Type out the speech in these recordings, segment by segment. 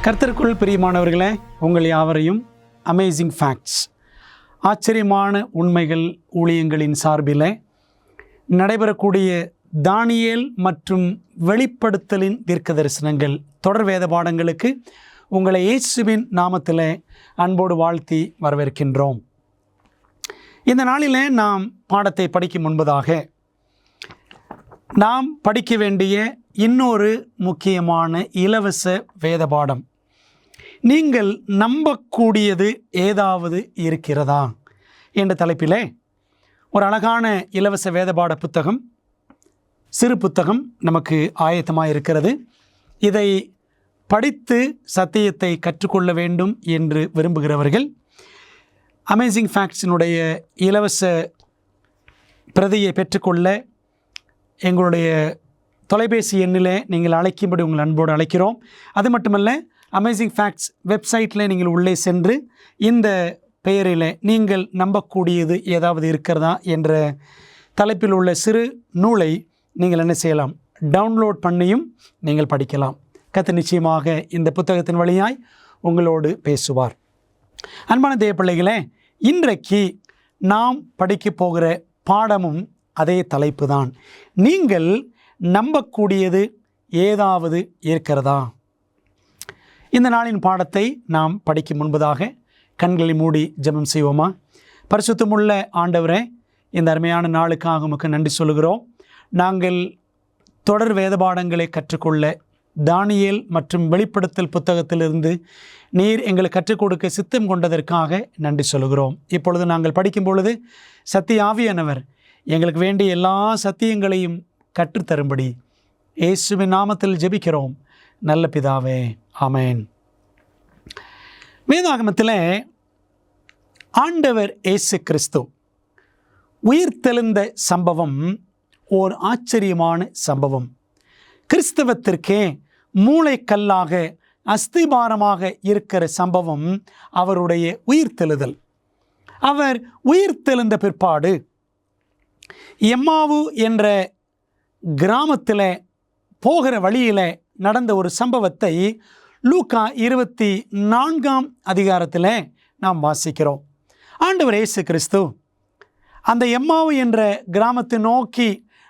கர்த்தருக்குள் பிரியமானவர்களே, உங்கள் யாவரையும் அமேசிங் ஃபேக்ட்ஸ், ஆச்சரியமான உண்மைகள் ஊழியங்களின் சார்பில் நடைபெறக்கூடிய தானியேல் மற்றும் வெளிப்படுத்தலின் தீர்க்க தரிசனங்கள் தொடர் வேத பாடங்களுக்கு உங்களை இயேசுவின் நாமத்தில் அன்போடு வாழ்த்தி வரவேற்கின்றோம். இந்த நாளில் நாம் பாடத்தை படிக்கும் முன்பதாக நாம் படிக்க வேண்டிய இன்னொரு முக்கியமான இலவச வேத பாடம், நீங்கள் நம்பக்கூடியது ஏதாவது இருக்கிறதா என்ற தலைப்பிலே ஒரு அழகான இலவச வேதபாட புத்தகம், சிறு புத்தகம் நமக்கு ஆயத்தமாக இருக்கிறது. இதை படித்து சத்தியத்தை கற்றுக்கொள்ள வேண்டும் என்று விரும்புகிறவர்கள் அமேசிங் ஃபேக்ட்ஸினுடைய இலவச பிரதியை பெற்றுக்கொள்ள எங்களுடைய தொலைபேசி எண்ணில் நீங்கள் அழைக்கும்படி உங்கள் அன்போடு அழைக்கிறோம். அது மட்டுமல்ல, அமேசிங் ஃபேக்ட்ஸ் வெப்சைட்டில் நீங்கள் உள்ளே சென்று இந்த பெயரில் நீங்கள் நம்பக்கூடியது ஏதாவது இருக்கிறதா என்ற தலைப்பில் உள்ள சிறு நூலை நீங்கள் என்ன செய்யலாம், டவுன்லோட் பண்ணியும் நீங்கள் படிக்கலாம். கர்த்தர் நிச்சயமாக இந்த புத்தகத்தின் வழியாய் உங்களோடு பேசுவார். அன்பான தேவ பிள்ளைகளே, இன்றைக்கு நாம் படிக்க போகிற பாடமும் அதே தலைப்பு தான். நீங்கள் நம்பக்கூடியது ஏதாவது இருக்கிறதா? இந்த நாளின் பாடத்தை நாம் படிக்கும் முன்பதாக கண்களை மூடி ஜெபம் செய்வோமா? பரிசுத்தமுள்ள ஆண்டவரே, இந்த அருமையான நாளுக்காக உமக்கு நன்றி சொல்கிறோம். நாங்கள் தொடர் வேத பாடங்களை கற்றுக்கொள்ள தானியேல் மற்றும் வெளிப்படுத்தல் புத்தகத்திலிருந்து நீர் எங்களுக்கு கற்றுக் கொடுக்க சித்தம் கொண்டதற்காக நன்றி சொல்கிறோம். இப்பொழுது நாங்கள் படிக்கும் பொழுது சத்திய ஆவியானவர் எங்களுக்கு வேண்டிய எல்லா சத்தியங்களையும் கற்றுத்தரும்படி இயேசுவின் நாமத்தில் ஜெபிக்கிறோம் நல்ல பிதாவே, ஆமென். வேதாகமத்தில் ஆண்டவர் இயேசு கிறிஸ்து உயிர்த்தெழுந்த சம்பவம் ஓர் ஆச்சரியமான சம்பவம். கிறிஸ்தவத்திற்கே மூளைக்கல்லாக அஸ்திபாரமாக இருக்கிற சம்பவம் அவருடைய உயிர்த்தெழுதல். அவர் உயிர்த்தெழுந்த பிற்பாடு எம்மாவு என்ற கிராமத்தில் போகிற வழியில் நடந்த ஒரு சம்பவத்தை லூக்கா 24 அதிகாரத்தில் நாம் வாசிக்கிறோம். ஆண்டவர் இயேசு கிறிஸ்து அந்த எம்மாவு என்ற கிராமத்தை நோக்கி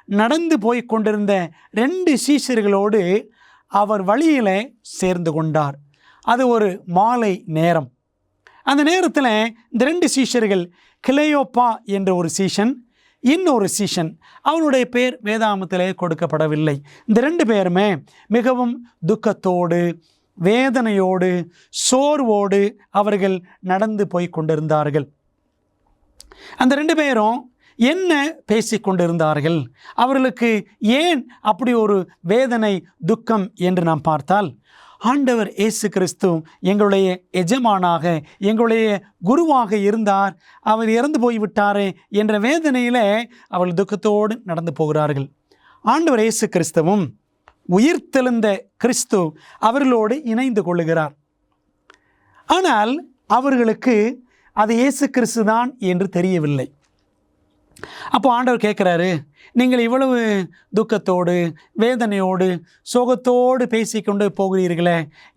நடந்து போய் கொண்டிருந்த 2 சீஷர்களோடு அவர் வழியில் சேர்ந்து கொண்டார். அது ஒரு மாலை நேரம். அந்த நேரத்தில் இந்த 2 சீஷர்கள், கிளையோப்பா என்ற ஒரு சீஷன், இன்னொரு சீஷன், அவனுடைய பேர் வேதாகமத்திலே கொடுக்கப்படவில்லை. இந்த 2 பேருமே மிகவும் துக்கத்தோடு, வேதனையோடு, சோர்வோடு அவர்கள் நடந்து போய் கொண்டிருந்தார்கள். அந்த 2 பேரும் என்ன பேசி கொண்டிருந்தார்கள்? அவர்களுக்கு ஏன் அப்படி ஒரு வேதனை, துக்கம் என்று நாம் பார்த்தால், ஆண்டவர் இயேசு கிறிஸ்து எங்களுடைய எஜமானாக, எங்களுடைய குருவாக இருந்தார், அவர் இறந்து போய்விட்டாரே என்ற வேதனையில் அவர்கள் துக்கத்தோடு நடந்து போகிறார்கள். ஆண்டவர் இயேசு கிறிஸ்துவும் உயிர்த்தெழுந்த கிறிஸ்து அவர்களோடு இணைந்து கொள்ளுகிறார். ஆனால் அவர்களுக்கு அது இயேசு கிறிஸ்து தான் என்று தெரியவில்லை. அப்போ ஆண்டவர் கேட்குறாரு, நீங்கள் இவ்வளவு துக்கத்தோடு, வேதனையோடு, சோகத்தோடு பேசிக்கொண்டு போகிறீர்களே,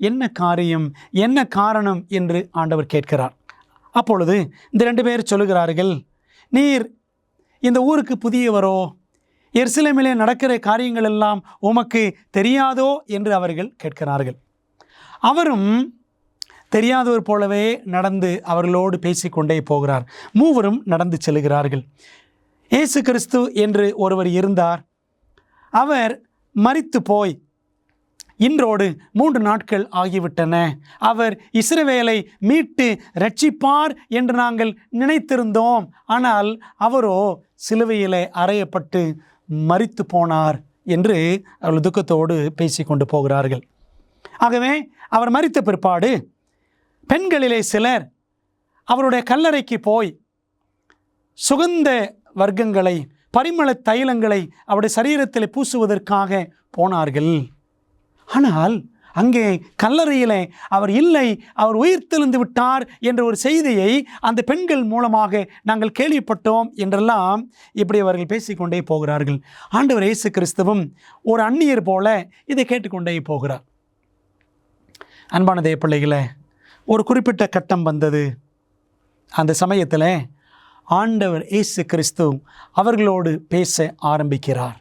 என்ன காரியம், என்ன காரணம் என்று ஆண்டவர் கேட்கிறார். அப்பொழுது இந்த 2 பேர் சொல்லுகிறார்கள், நீர் இந்த ஊருக்கு புதியவரோ, எருசலேமிலே நடக்கிற காரியங்கள் எல்லாம் உமக்கு தெரியாதோ என்று அவர்கள் கேட்கிறார்கள். அவரும் தெரியாதவர் போலவே நடந்து அவர்களோடு பேசிக்கொண்டே போகிறார். மூவரும் நடந்து செல்கிறார்கள். இயேசு கிறிஸ்து என்று ஒருவர் இருந்தார். அவர் மரித்து போய் இன்றோடு 3 நாட்கள் ஆகிவிட்டன. அவர் இஸ்ரவேலை மீட்டு ரட்சிப்பார் என்று நாங்கள் நினைத்திருந்தோம். ஆனால் அவரோ சிலுவையிலே அறையப்பட்டு மரித்து போனார் என்று அவர்கள் துக்கத்தோடு பேசிக்கொண்டு போகிறார்கள். ஆகவே அவர் மரித்த பிற்பாடு பெண்களிலே சிலர் அவருடைய கல்லறைக்கு போய் சுகந்த வர்க்கங்களை, பரிமள தைலங்களை அவருடைய சரீரத்தில் பூசுவதற்காக போனார்கள். ஆனால் அங்கே கல்லறையிலே அவர் இல்லை, அவர் உயிர்த்தெழுந்து விட்டார் என்ற ஒரு செய்தியை அந்த பெண்கள் மூலமாக நாங்கள் கேள்விப்பட்டோம் என்றெல்லாம் இப்படி அவர்கள் பேசிக்கொண்டே போகிறார்கள். ஆண்டவர் இயேசு கிறிஸ்துவும் ஒரு அந்நியர் போல இதை கேட்டுக்கொண்டே போகிறார். அன்பான தேவ பிள்ளைகளே, ஒரு குறிப்பிட்ட கட்டம் வந்தது. அந்த சமயத்தில் ஆண்டவர் இயேசு கிறிஸ்து அவர்களோடு பேச ஆரம்பிக்கிறார்.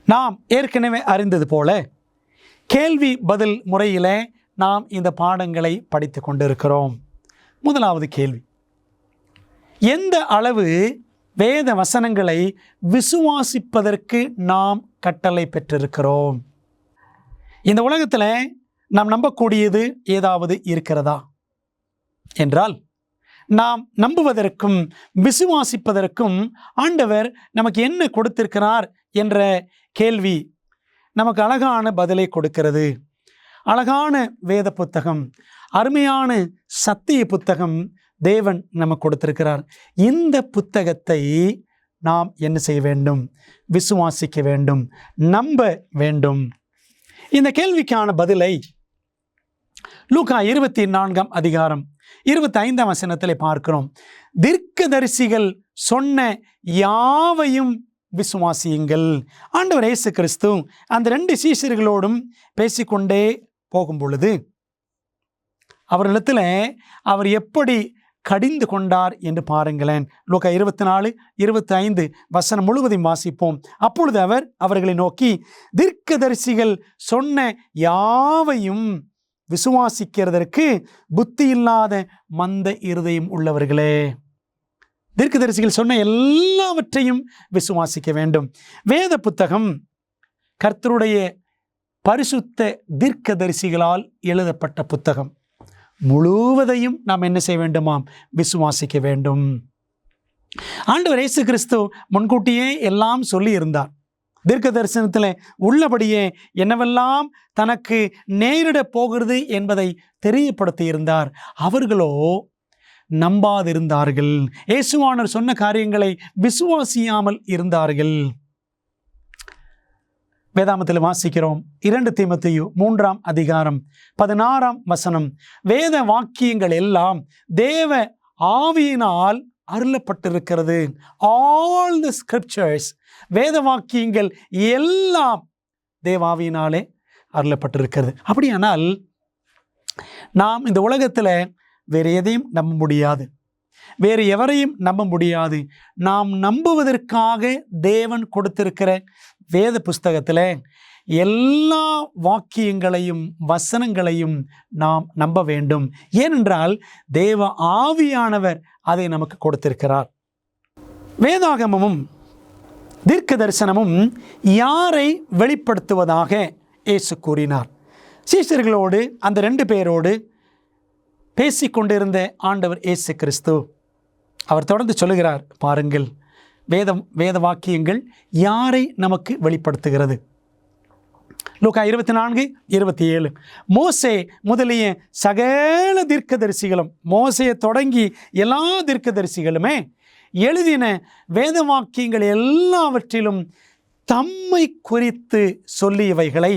நாம் ஏற்கனவே அறிந்தது போல கேள்வி பதில் முறையில் நாம் இந்த பாடங்களை படித்து கொண்டிருக்கிறோம். முதலாவது கேள்வி: எந்த அளவு வேத வசனங்களை விசுவாசிப்பதற்கு நாம் கட்டளை பெற்றிருக்கிறோம்? இந்த உலகத்தில் நாம் நம்பக்கூடியது ஏதாவது இருக்கிறதா என்றால், நாம் நம்புவதற்கும் விசுவாசிப்பதற்கும் ஆண்டவர் நமக்கு என்ன கொடுத்திருக்கிறார் என்ற கேள்வி நமக்கு அழகான பதிலை கொடுக்கிறது. அழகான வேத புத்தகம், அருமையான சத்திய புத்தகம் தேவன் நமக்கு கொடுத்திருக்கிறார். இந்த புத்தகத்தை நாம் என்ன செய்ய வேண்டும்? விசுவாசிக்க வேண்டும், நம்ப வேண்டும். இந்த கேள்விக்கான பதிலை லூக்கா 24ஆம் அதிகாரம் 25ஆம் வசனத்தில் பார்க்கிறோம். தீர்க்கதரிசிகள் சொன்ன யாவையும் விசுவாசியுங்கள். ஆண்டவர் இயேசு கிறிஸ்து அந்த 2 சீஷர்களோடும் பேசிக்கொண்டே போகும் பொழுது அவர்களிடத்தில் அவர் எப்படி கடிந்து கொண்டார் என்று பாருங்களேன். லூக்கா 24-25 வசனம் முழுவதையும் வாசிப்போம். அப்பொழுது அவர் அவர்களை நோக்கி, தீர்க்கதரிசிகள் சொன்ன யாவையும் விசுவாசிக்கிறதற்கு புத்தி இல்லாத மந்த இருதயம் உள்ளவர்களே. தீர்க்கதரிசிகள் சொன்ன எல்லாவற்றையும் விசுவாசிக்க வேண்டும். வேத புத்தகம் கர்த்தருடைய பரிசுத்த தீர்க்கதரிசிகளால் எழுதப்பட்ட புத்தகம். முழுவதையும் நாம் என்ன செய்ய வேண்டுமாம்? விசுவாசிக்க வேண்டும். ஆண்டவர் இயேசு கிறிஸ்து முன்கூட்டியே எல்லாம் சொல்லி இருந்தார். தீர்க்க தரிசனத்தில் உள்ளபடியே என்னவெல்லாம் தனக்கு நேரிட போகிறது என்பதை தெரியப்படுத்தி இருந்தார். அவர்களோ நம்பாதிருந்தார்கள். இயேசுவானவர் சொன்ன காரியங்களை விசுவாசியாமல் இருந்தார்கள். வேதாமத்தில் வாசிக்கிறோம். 2 தீமோத்தேயு 3ஆம் அதிகாரம் 16ஆம் வசனம், வேத வாக்கியங்கள் எல்லாம் தேவ ஆவியினால் அருளப்பட்டிருக்கிறது. All the scriptures, வேத வாக்கியங்கள் எல்லாம் தேவாவியினாலே அருளப்பட்டிருக்கிறது. அப்படியானால் நாம் இந்த உலகத்தில் வேறு எதையும் நம்ப முடியாது, வேறு எவரையும் நம்ப முடியாது. நாம் நம்புவதற்காக தேவன் கொடுத்திருக்கிற வேத புஸ்தகத்தில் எல்லா வாக்கியங்களையும் வசனங்களையும் நாம் நம்ப வேண்டும். ஏனென்றால் தேவ ஆவியானவர் அதை நமக்கு கொடுத்திருக்கிறார். வேதாகமமும் தீர்க்க தரிசனமும் யாரை வெளிப்படுத்துவதாக இயேசு கூறினார்? சீஷர்களோடு, அந்த 2 பேரோடு பேசிக்கொண்டிருந்த ஆண்டவர் இயேசு கிறிஸ்து அவர் தொடர்ந்து சொல்லுகிறார், பாருங்கள், வேத வாக்கியங்கள் யாரை நமக்கு வெளிப்படுத்துகிறது? லூக்கா 24-27, மோசே முதலிய சகல தீர்க்கதரிசிகளும், மோசையை தொடங்கி எல்லா தீர்க்கதரிசிகளுமே எழுதின வேத வாக்கியங்கள் எல்லாவற்றிலும் தம்மை குறித்து சொல்லியவைகளை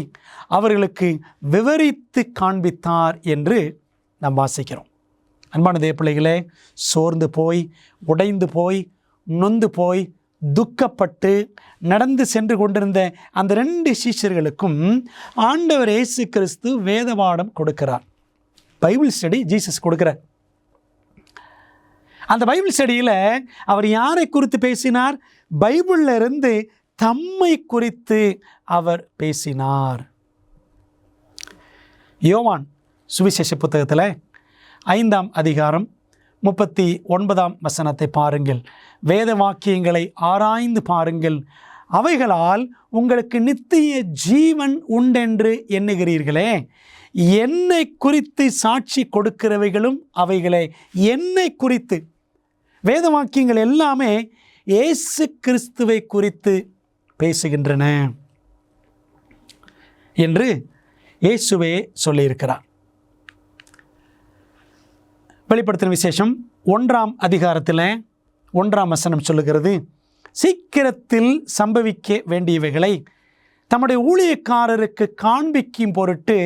அவர்களுக்கு விவரித்து காண்பித்தார் என்று நாம் வாசிக்கிறோம். அன்பான தேவ பிள்ளைகளே, சோர்ந்து போய், உடைந்து போய், நொந்து போய், துக்கப்பட்டு நடந்து சென்று கொண்டிருந்த அந்த 2 சீஷர்களுக்கும் ஆண்டவர் இயேசு கிறிஸ்து வேதபாடம் கொடுக்கிறார். பைபிள் ஸ்டடி ஜீசஸ் கொடுக்கிறார். அந்த பைபிள் ஸ்டடியில் அவர் யாரை குறித்து பேசினார்? பைபிளில் இருந்து தம்மை குறித்து அவர் பேசினார். யோவான் சுவிசேஷ புத்தகத்தில் 5ஆம் அதிகாரம் 39ஆம் வசனத்தை பாருங்கள். வேத வாக்கியங்களை ஆராய்ந்து பாருங்கள், அவைகளால் உங்களுக்கு நித்திய ஜீவன் உண்டென்று எண்ணுகிறீர்களே, என்னை குறித்து சாட்சி கொடுக்கிறவைகளும் அவைகளே. என்னை குறித்து வேத வாக்கியங்கள் எல்லாமே இயேசு கிறிஸ்துவை குறித்து பேசுகின்றன என்று இயேசுவே சொல்லியிருக்கிறார். வெளிப்படுத்தின விசேஷம் 1ஆம் அதிகாரத்தில் 1ஆம் வசனம் சொல்லுகிறது, சீக்கிரத்தில் சம்பவிக்க வேண்டியவைகளை தம்முடைய ஊழியக்காரருக்கு காண்பிக்கும் பொருட்டு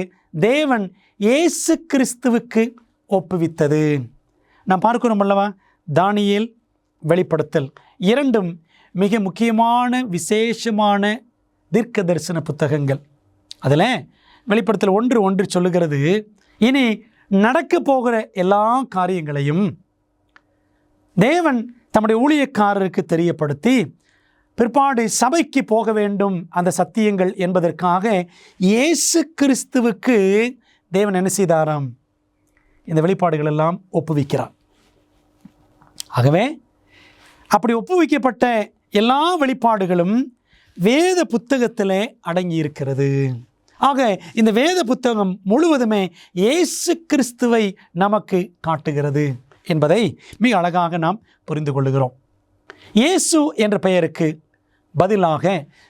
தேவன் இயேசு கிறிஸ்துவுக்கு ஒப்புவித்தது. நாம் பார்க்கிறோம் அல்லவா, தானியேல், வெளிப்படுத்தல் 2ம் மிக முக்கியமான விசேஷமான தீர்க்க தரிசன புத்தகங்கள். அதில் வெளிப்படுத்தல் 1:1 சொல்லுகிறது, இனி நடக்க போகிற எல்லா காரியங்களையும் தேவன் தம்முடைய ஊழியக்காரருக்கு தெரியப்படுத்தி பிற்பாடு சபைக்கு போக வேண்டும் அந்த சத்தியங்கள் என்பதற்காக இயேசு கிறிஸ்துவுக்கு தேவன் என்ன செய்தாராம்? இந்த வெளிப்பாடுகள் எல்லாம் ஒப்புவிக்கிறார். ஆகவே அப்படி ஒப்புவிக்கப்பட்ட எல்லா வெளிப்பாடுகளும் வேத புத்தகத்திலே அடங்கி இருக்கிறது. ஆக இந்த வேத புத்தகம் முழுவதுமே இயேசு கிறிஸ்துவை நமக்கு காட்டுகிறது என்பதை மிக அழகாக நாம் புரிந்து கொள்கிறோம். இயேசு என்ற பெயருக்கு பதிலாக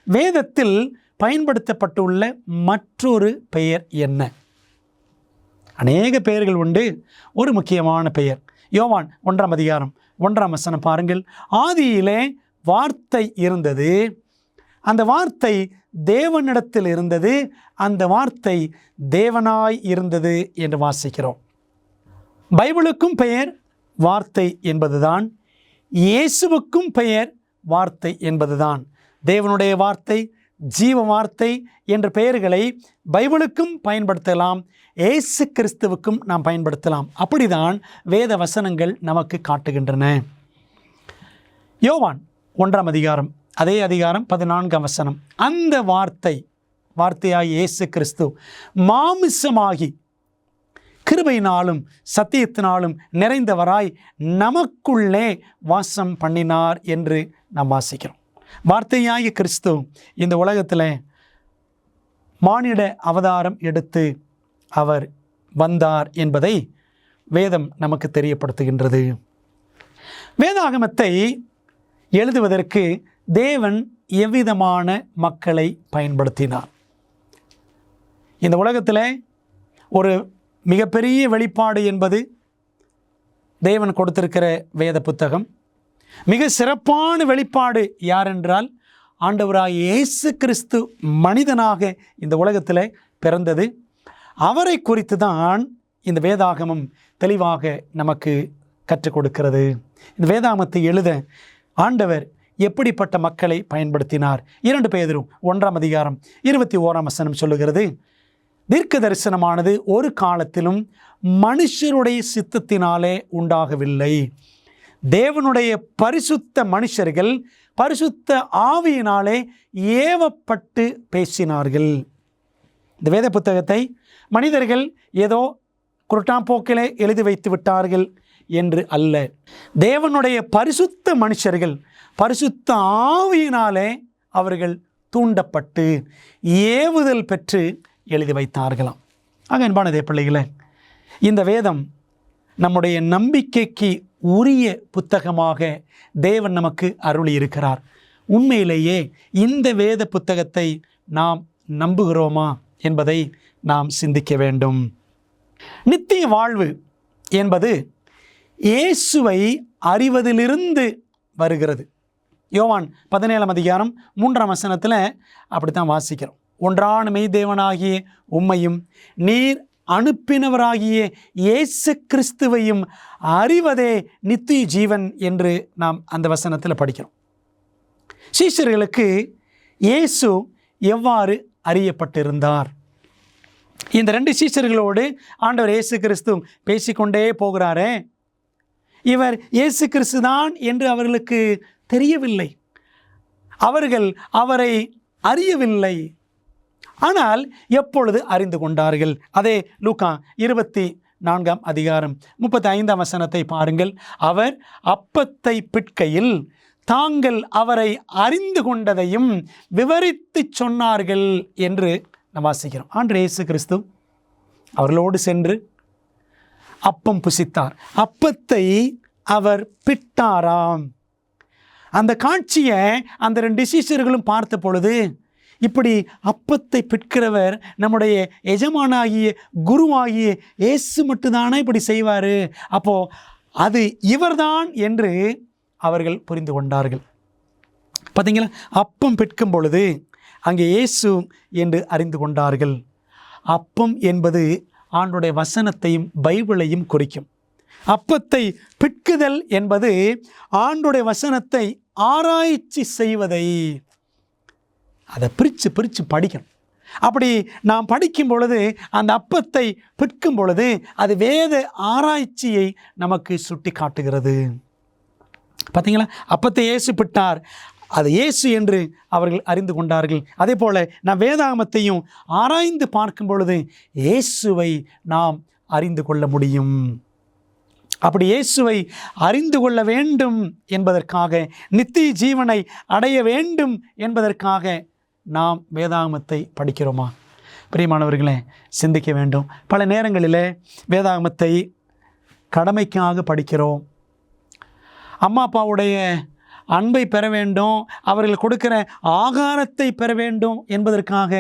வேதத்தில் பயன்படுத்தப்பட்டுள்ள மற்றொரு பெயர் என்ன? அநேக பெயர்கள் உண்டு. ஒரு முக்கியமான பெயர் யோவான் 1:1 பாருங்கள். ஆதியிலே வார்த்தை இருந்தது, அந்த வார்த்தை தேவனிடத்தில் இருந்தது, அந்த வார்த்தை தேவனாய் இருந்தது என்று வாசிக்கிறோம். பைபிளுக்கும் பெயர் வார்த்தை என்பதுதான், இயேசுவுக்கும் பெயர் வார்த்தை என்பதுதான். தேவனுடைய வார்த்தை, ஜீவ வார்த்தை என்ற பெயர்களை பைபிளுக்கும் பயன்படுத்தலாம், இயேசு கிறிஸ்துவுக்கும் நாம் பயன்படுத்தலாம். அப்படிதான் வேத வசனங்கள் நமக்கு காட்டுகின்றன. யோவான் 1 அதே அதிகாரம் 14 அந்த வார்த்தையாய் இயேசு கிறிஸ்து மாமிசமாகி கிருபையினாலும் சத்தியத்தினாலும் நிறைந்தவராய் நமக்குள்ளே வாசம் பண்ணினார் என்று நாம் வாசிக்கிறோம். வார்த்தையாகிய கிறிஸ்து இந்த உலகத்தில் மானிட அவதாரம் எடுத்து அவர் வந்தார் என்பதை வேதம் நமக்கு தெரியப்படுத்துகின்றது. வேதாகமத்தை எழுதுவதற்கு தேவன் எவ்விதமான மக்களை பயன்படுத்தினார்? இந்த உலகத்தில் ஒரு மிகப்பெரிய வெளிப்பாடு என்பது தேவன் கொடுத்திருக்கிற வேத புத்தகம். மிக சிறப்பான வெளிப்பாடு யாரென்றால் ஆண்டவராகிய இயேசு கிறிஸ்து மனிதனாக இந்த உலகத்தில் பிறந்தது. அவரை குறித்து தான் இந்த வேதாகமம் தெளிவாக நமக்கு கற்றுக் கொடுக்கிறது. இந்த வேதாகமத்தை எழுத ஆண்டவர் எப்படிப்பட்ட மக்களை பயன்படுத்தினார்? 2 பேதுரு 1:21 சொல்லுகிறது, தீர்க்க தரிசனமானது ஒரு காலத்திலும் மனுஷருடைய சித்தத்தினாலே உண்டாகவில்லை, தேவனுடைய பரிசுத்த மனுஷர்கள் பரிசுத்த ஆவியினாலே ஏவப்பட்டு பேசினார்கள். இந்த வேத புத்தகத்தை மனிதர்கள் ஏதோ குருட்டாம்போக்கிலே எழுதி வைத்து விட்டார்கள் என்று அல்ல. தேவனுடைய பரிசுத்த மனுஷர்கள் பரிசுத்த ஆவியினாலே அவர்கள் தூண்டப்பட்டு ஏவுதல் பெற்று எழுதி வைத்தார்களாம். ஆக அன்பான பிள்ளைகளே, இந்த வேதம் நம்முடைய நம்பிக்கைக்கு உரிய புத்தகமாக தேவன் நமக்கு அருளி இருக்கிறார். உண்மையிலேயே இந்த வேத புத்தகத்தை நாம் நம்புகிறோமா என்பதை நாம் சிந்திக்க வேண்டும். நித்திய வாழ்வு என்பது இயேசுவை அறிவதிலிருந்து வருகிறது. யோவான் 17:3 அப்படித்தான் வாசிக்கிறோம். ஒன்றான மெய் தேவனாகிய உம்மையும் நீர் அனுப்பினவராகிய இயேசு கிறிஸ்துவையும் அறிவதே நித்திய ஜீவன் என்று நாம் அந்த வசனத்தில் படிக்கிறோம். சீஷர்களுக்கு இயேசு எவ்வாறு அறியப்பட்டிருந்தார்? இந்த 2 சீஷர்களோடு ஆண்டவர் இயேசு கிறிஸ்து பேசிக்கொண்டே போகிறாரே, இவர் இயேசு கிறிஸ்து தான் என்று அவர்களுக்கு தெரியவில்லை. அவர்கள் அவரை அறியவில்லை. ஆனால் எப்பொழுது அறிந்து கொண்டார்கள்? அதே லூக்கா 24:35 பாருங்கள். அவர் அப்பத்தை பிட்கையில் தாங்கள் அவரை அறிந்து கொண்டதையும் விவரித்து சொன்னார்கள் என்று நாம் வாசிக்கிறோம். ஆண்டவர் இயேசு கிறிஸ்து அவர்களோடு சென்று அப்பம் புசித்தார். அப்பத்தை அவர் பிட்டாராம். அந்த காட்சியை அந்த 2 சீஷர்களும் பார்த்த பொழுது, இப்படி அப்பத்தை பிற்கிறவர் நம்முடைய எஜமானாகிய குருவாகிய இயேசு மட்டும்தானே இப்படி செய்வார், அப்போது அது இவர்தான் என்று அவர்கள் புரிந்து கொண்டார்கள். பார்த்தீங்களா, அப்பம் பிற்கும் பொழுது அங்கே இயேசு என்று அறிந்து கொண்டார்கள். அப்பம் என்பது ஆண்டவருடைய வசனத்தையும் பைபிளையும் குறிக்கும். அப்பத்தை பிற்குதல் என்பது ஆண்டவருடைய வசனத்தை ஆராய்ச்சி செய்வதை, அதை பிரித்து படிக்கணும். அப்படி நாம் படிக்கும் பொழுது, அந்த அப்பத்தை பிற்கும் பொழுது அது வேத ஆராய்ச்சியை நமக்கு சுட்டி காட்டுகிறது. பார்த்தீங்களா, அப்பத்தை இயேசு பிட்டார், அது இயேசு என்று அவர்கள் அறிந்து கொண்டார்கள். அதே போல் நான் வேதாகமத்தையும் ஆராய்ந்து பார்க்கும் பொழுது இயேசுவை நாம் அறிந்து கொள்ள முடியும். அப்படி இயேசுவை அறிந்து கொள்ள வேண்டும் என்பதற்காக, நித்திய ஜீவனை அடைய வேண்டும் என்பதற்காக நாம் வேதாகமத்தை படிக்கிறோமா? பிரியமானவர்களே, சிந்திக்க வேண்டும். பல நேரங்களில் வேதாகமத்தை கடமைக்காக படிக்கிறோம். அம்மா அப்பாவுடைய அன்பை பெற வேண்டும், அவர்கள் கொடுக்கிற ஆகாரத்தை பெற வேண்டும் என்பதற்காக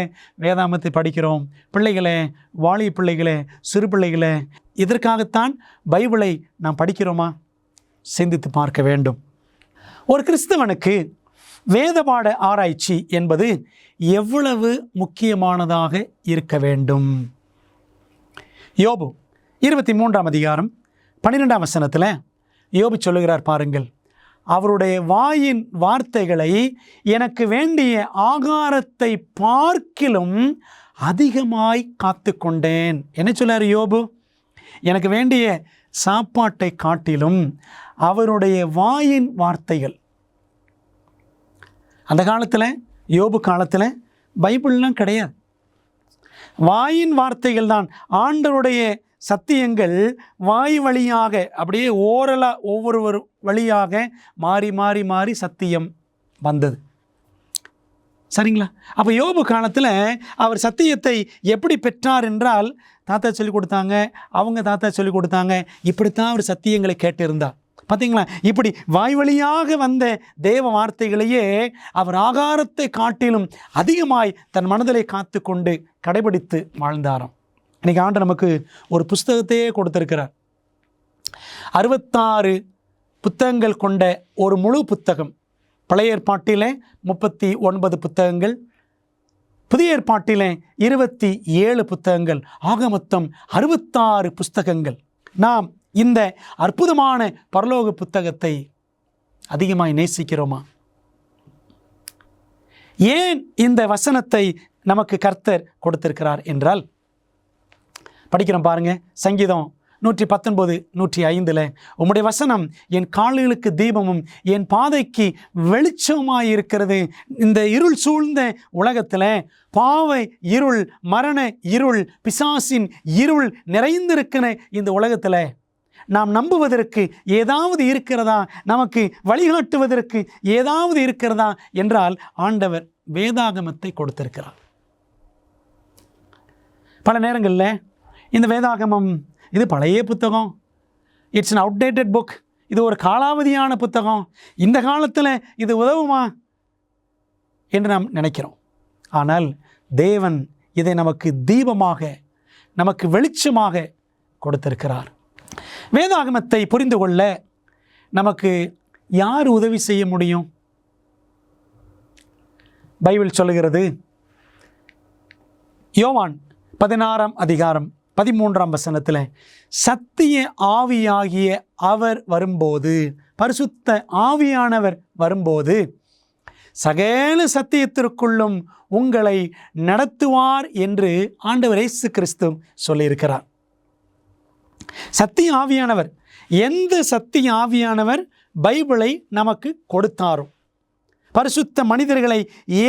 வேதாகமத்தை படிக்கிறோம். பிள்ளைகளே, வாலிப பிள்ளைகளே, சிறு பிள்ளைகளே, இதற்காகத்தான் பைபிளை நாம் படிக்கிறோமா? சிந்தித்து பார்க்க வேண்டும். ஒரு கிறிஸ்தவனுக்கு வேதபாட ஆராய்ச்சி என்பது எவ்வளவு முக்கியமானதாக இருக்க வேண்டும்? யோபு 23ஆம் அதிகாரம் 12ஆம் வசனத்தில் யோபு சொல்லுகிறார் பாருங்கள். அவருடைய வாயின் வார்த்தைகளை எனக்கு வேண்டிய ஆகாரத்தை பார்க்கிலும் அதிகமாய் காத்து கொண்டேன். என்ன சொல்லார் யோபு? எனக்கு வேண்டிய சாப்பாட்டை காட்டிலும் அவருடைய வாயின் வார்த்தைகள். அந்த காலத்தில், யோபு காலத்தில் பைபிள்லாம் கிடையாது. வாயின் வார்த்தைகள் தான். ஆண்டவருடைய சத்தியங்கள் வாய் வழியாக அப்படியே ஓரலாக ஒவ்வொரு வழியாக மாறி மாறி மாறி சத்தியம் வந்தது. சரிங்களா? அப்போ யோபு காலத்தில் அவர் சத்தியத்தை எப்படி பெற்றார் என்றால், தாத்தா சொல்லிக் கொடுத்தாங்க, அவங்க தாத்தா சொல்லிக் கொடுத்தாங்க, இப்படித்தான் அவர் சத்தியங்களை கேட்டிருந்தார். பார்த்தீங்களா? இப்படி வாய் வழியாக வந்த தேவ வார்த்தைகளையே அவர் ஆகாரத்தை காட்டிலும் அதிகமாய் தன் மனதிலே காத்து கொண்டு கடைபிடித்து வாழ்ந்தாராம். இன்றைக்கி ஆண்டு நமக்கு ஒரு புஸ்தகத்தையே கொடுத்திருக்கிறார். 66 புத்தகங்கள் கொண்ட ஒரு முழு புத்தகம். பழைய ஏற்பாட்டிலே 39 புத்தகங்கள், புதிய ஏற்பாட்டிலே 27 புத்தகங்கள், ஆக மொத்தம் 66 புஸ்தகங்கள். நாம் இந்த அற்புதமான பரலோக புத்தகத்தை அதிகமாய் நேசிக்கிறோமா? ஏன் இந்த வசனத்தை நமக்கு கர்த்தர் கொடுத்திருக்கிறார் என்றால், படிக்கிறோம் பாருங்க. சங்கீதம் 119, 105 உம்முடைய வசனம் என் கால்களுக்கு தீபமும் என் பாதைக்கு வெளிச்சமாய் இருக்கிறது. இந்த இருள் சூழ்ந்த உலகத்தில், பாவ இருள், மரண இருள், பிசாசின் இருள் நிறைந்திருக்கிற இந்த உலகத்தில் நாம் நம்புவதற்கு ஏதாவது இருக்கிறதா, நமக்கு வழிகாட்டுவதற்கு ஏதாவது இருக்கிறதா என்றால் ஆண்டவர் வேதாகமத்தை கொடுத்திருக்கிறார். பல நேரங்களில் இந்த வேதாகமம் இது பழைய புத்தகம், இட்ஸ் an outdated புக், இது ஒரு காலாவதியான புத்தகம், இந்த காலத்தில் இது உதவுமா என்று நாம் நினைக்கிறோம். ஆனால் தேவன் இதை நமக்கு தீபமாக, நமக்கு வெளிச்சமாக கொடுத்திருக்கிறார். வேதாகமத்தை புரிந்து கொள்ள நமக்கு யார் உதவி செய்ய முடியும்? பைபிள் சொல்லுகிறது, யோவான் 16ஆம் அதிகாரம் 13ஆம் வசனத்தில், சத்திய ஆவியாகிய அவர் வரும்போது, பரிசுத்த ஆவியானவர் வரும்போது சகல சத்தியத்திற்குள்ளும் உங்களை நடத்துவார் என்று ஆண்டவர் இயேசு கிறிஸ்து சொல்லியிருக்கிறார். சத்திய ஆவியானவர், எந்த சத்திய ஆவியானவர் பைபிளை நமக்கு கொடுத்தாரோ, பரிசுத்த மனிதர்களை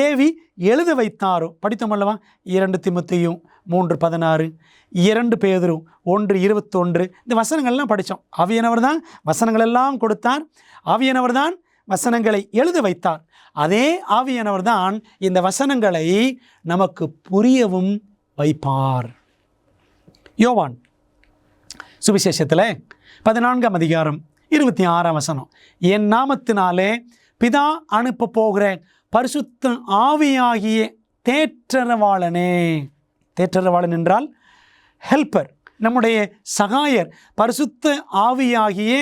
ஏவி எழுத வைத்தாரோ, படித்தோம் அல்லவா? 2 தீமோத்தேயு 3:16, 2 பேதுரு 1:21, இந்த வசனங்கள்லாம் படித்தோம். ஆவியானவர் தான் வசனங்கள் எல்லாம் கொடுத்தார், ஆவியானவர் தான் வசனங்களை எழுத வைத்தார். அதே ஆவியானவர் தான் இந்த வசனங்களை நமக்கு புரியவும் வைப்பார். யோவான் சுவிசேஷத்தில் 14ஆம் அதிகாரம் 26ஆம் வசனம், என் நாமத்தினாலே பிதா அனுப்ப போகிற பரிசுத்த ஆவியாகிய தேற்றரவாளனே. தேற்றரவாளன் என்றால் ஹெல்ப்பர், நம்முடைய சகாயர், பரிசுத்த ஆவியாகிய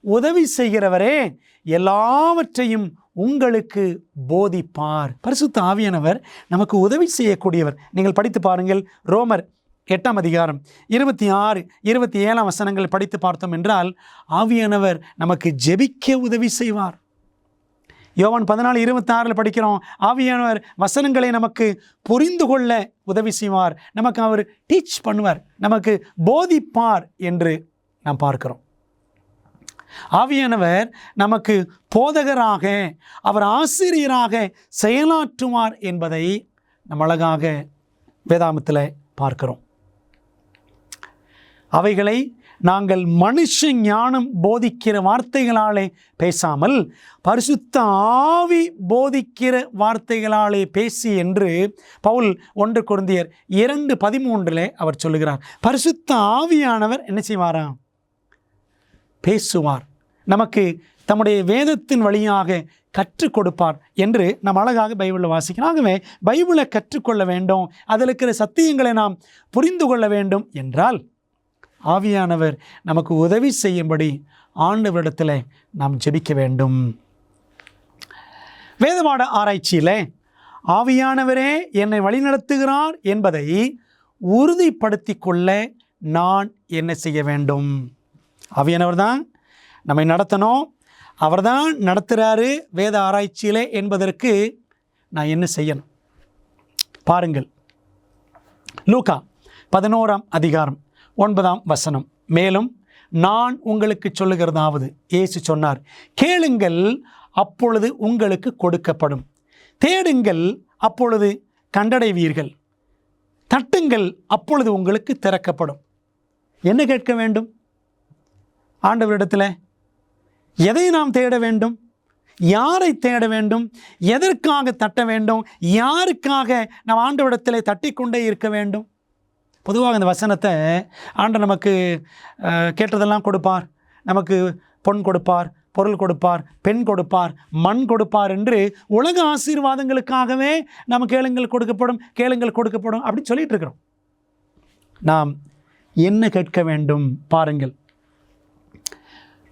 உதவி செய்கிறவரே எல்லாவற்றையும் உங்களுக்கு போதிப்பார். பரிசுத்த ஆவியானவர் நமக்கு உதவி செய்யக்கூடியவர். நீங்கள் படித்து பாருங்கள். ரோமர் 8ஆம் அதிகாரம் 26, 27ஆம் வசனங்கள் படித்து பார்த்தோம் என்றால் ஆவியானவர் நமக்கு ஜெபிக்க உதவி செய்வார். யோவான் 14:26 படிக்கிறோம், ஆவியானவர் வசனங்களை நமக்கு புரிந்து கொள்ள உதவி செய்வார், நமக்கு அவர் டீச் பண்ணுவார், நமக்கு போதிப்பார் என்று நாம் பார்க்கிறோம். ஆவியானவர் நமக்கு போதகராக, அவர் ஆசிரியராக செயலாற்றுவார் என்பதை நம்ம அழகாக வேதாகமத்தில் பார்க்கிறோம். அவைகளை நாங்கள் மனுஷ ஞானம் போதிக்கிற வார்த்தைகளாலே பேசாமல் பரிசுத்த ஆவி போதிக்கிற வார்த்தைகளாலே பேசி என்று பவுல் 1 கொரிந்தியர் 2:13 அவர் சொல்லுகிறார். பரிசுத்த ஆவியானவர் என்ன செய்வாராம்? பேசுவார், நமக்கு தம்முடைய வேதத்தின் வழியாக கற்றுக் கொடுப்பார் என்று நாம் அழகாக பைபிளில் வாசிக்கிறோம். ஆகவே பைபிளை கற்றுக்கொள்ள வேண்டும், அதில் இருக்கிற சத்தியங்களை நாம் புரிந்து கொள்ள வேண்டும் என்றால் ஆவியானவர் நமக்கு உதவி செய்யும்படி ஆண்டவரிடத்தில் நாம் ஜெபிக்க வேண்டும். வேதபாட ஆராய்ச்சியில் ஆவியானவரே என்னை வழிநடத்துகிறார் என்பதை உறுதிப்படுத்தி கொள்ள நான் என்ன செய்ய வேண்டும்? ஆவியானவர் தான் நம்மை நடத்தணும், அவர் தான் நடத்துகிறாரு வேத ஆராய்ச்சியிலே என்பதற்கு நான் என்ன செய்யணும்? பாருங்கள், லூக்கா 11:9 மேலும் நான் உங்களுக்கு சொல்லுகிறதாவது, இயேசு சொன்னார், கேளுங்கள் அப்பொழுது உங்களுக்கு கொடுக்கப்படும், தேடுங்கள் அப்பொழுது கண்டடைவீர்கள், தட்டுங்கள் அப்பொழுது உங்களுக்கு திறக்கப்படும். என்ன கேட்க வேண்டும்? ஆண்டவரிடத்தில் எதை நாம் தேட வேண்டும்? யாரை தேட வேண்டும்? எதற்காக தட்ட வேண்டும்? யாருக்காக நாம் ஆண்டவரிடத்தில் தட்டிக்கொண்டே இருக்க வேண்டும்? பொதுவாக இந்த வசனத்தை ஆண்டவர் நமக்கு கேட்டதெல்லாம் கொடுப்பார், நமக்கு பொன் கொடுப்பார், பொருள் கொடுப்பார், பெண் கொடுப்பார், மண் கொடுப்பார் என்று உலக ஆசீர்வாதங்களுக்காகவே நம்ம கேளுங்கள் கொடுக்கப்படும், கேளுங்கள் கொடுக்கப்படும் அப்படின்னு சொல்லிட்டு இருக்கிறோம். நாம் என்ன கேட்க வேண்டும்? பாருங்கள்,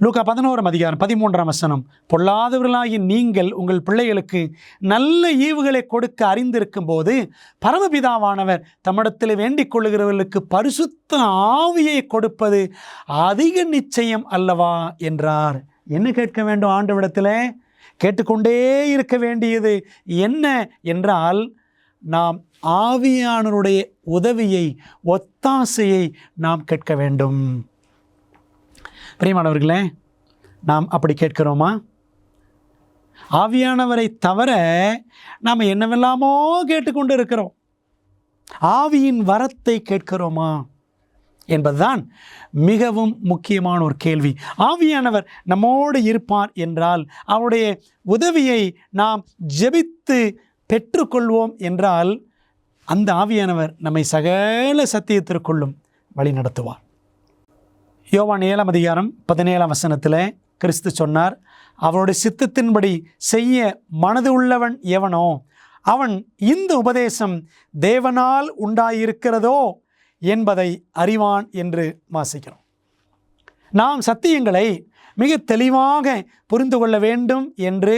லூக்கா 11:13 பொல்லாதவர்களாகி நீங்கள் உங்கள் பிள்ளைகளுக்கு நல்ல ஈவுகளை கொடுக்க அறிந்திருக்கும் போது பரமபிதாவானவர் தம்மிடத்தில் வேண்டிக் கொள்ளுகிறவர்களுக்கு பரிசுத்த ஆவியை கொடுப்பது அதிக நிச்சயம் அல்லவா என்றார். என்ன கேட்க வேண்டும் ஆண்டவரிடத்தில்? கேட்டுக்கொண்டே இருக்க வேண்டியது என்ன என்றால், நாம் ஆவியானவருடைய உதவியை, ஒத்தாசையை நாம் கேட்க வேண்டும். பிரியமானவர்களே, நாம் அப்படி கேட்கிறோமா? ஆவியானவரை தவிர நாம் என்னவெல்லாமோ கேட்டுக்கொண்டு இருக்கிறோம். ஆவியின் வரத்தை கேட்கிறோமா என்பதுதான் மிகவும் முக்கியமான ஒரு கேள்வி. ஆவியானவர் நம்மோடு இருப்பார் என்றால், அவருடைய உதவியை நாம் ஜெபித்து பெற்றுக்கொள்வோம் என்றால், அந்த ஆவியானவர் நம்மை சகல சத்தியத்திற்குள்ளும் வழி நடத்துவார். யோவான் 7:17 கிறிஸ்து சொன்னார், அவருடைய சித்தத்தின்படி செய்ய மனது உள்ளவன் எவனோ அவன் இந்த உபதேசம் தேவனால் உண்டாயிருக்கிறதோ என்பதை அறிவான் என்று வாசிக்கிறோம். நாம் சத்தியங்களை மிக தெளிவாக புரிந்து கொள்ள வேண்டும் என்று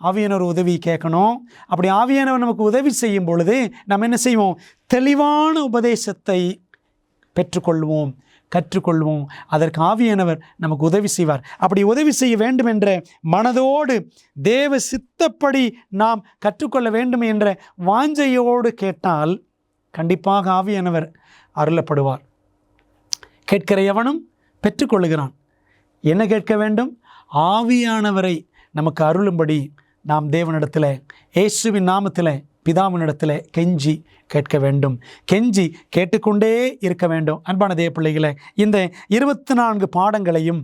ஆவியானவர் உதவி கேட்கணும். அப்படி ஆவியானவர் நமக்கு உதவி செய்யும் பொழுது நாம் என்ன செய்வோம்? தெளிவான உபதேசத்தை பெற்றுக்கொள்வோம், கற்றுக்கொள்வோம். அதற்கு ஆவியானவர் நமக்கு உதவி செய்வார். அப்படி உதவி செய்ய வேண்டும் என்ற மனதோடு, தேவ சித்தப்படி நாம் கற்றுக்கொள்ள வேண்டும் என்ற வாஞ்சையோடு கேட்டால் கண்டிப்பாக ஆவியானவர் அருளப்படுவார். கேட்கிற எவனும் பெற்றுக்கொள்ளுகிறான். என்ன கேட்க வேண்டும்? ஆவியானவரை நமக்கு அருளும்படி நாம் தேவனிடத்தில், இயேசுவின் நாமத்தில் பிதாவினிடத்தில் கெஞ்சி கேட்க வேண்டும். கெஞ்சி கேட்டுக்கொண்டே இருக்க வேண்டும். அன்பான தேவ பிள்ளைகளை, இந்த 24 பாடங்களையும்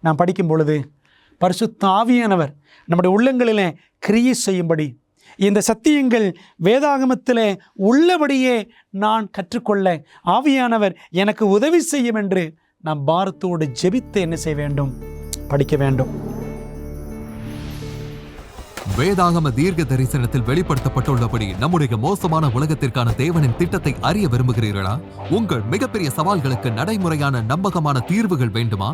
நாம் படிக்கும் பொழுது பரிசுத்த ஆவியானவர் நம்முடைய உள்ளங்களிலே கிரியை செய்யும்படி, இந்த சத்தியங்கள் வேதாகமத்தில் உள்ளபடியே நான் கற்றுக்கொள்ள ஆவியானவர் எனக்கு உதவி செய்யும் என்று நாம் பாரத்தோடு ஜெபித்து என்ன செய்ய வேண்டும்? படிக்க வேண்டும். வேதாகம தீர்க்க தரிசனத்தில் வெளிப்படுத்தப்பட்டுள்ளபடி நம்முடைய மோசமான உலகத்திற்கான தேவனின் திட்டத்தை அறிய விரும்புகிறீர்களா? உங்கள் மிகப்பெரிய சவால்களுக்கு நடைமுறையான நம்பகமான தீர்வுகள் வேண்டுமா?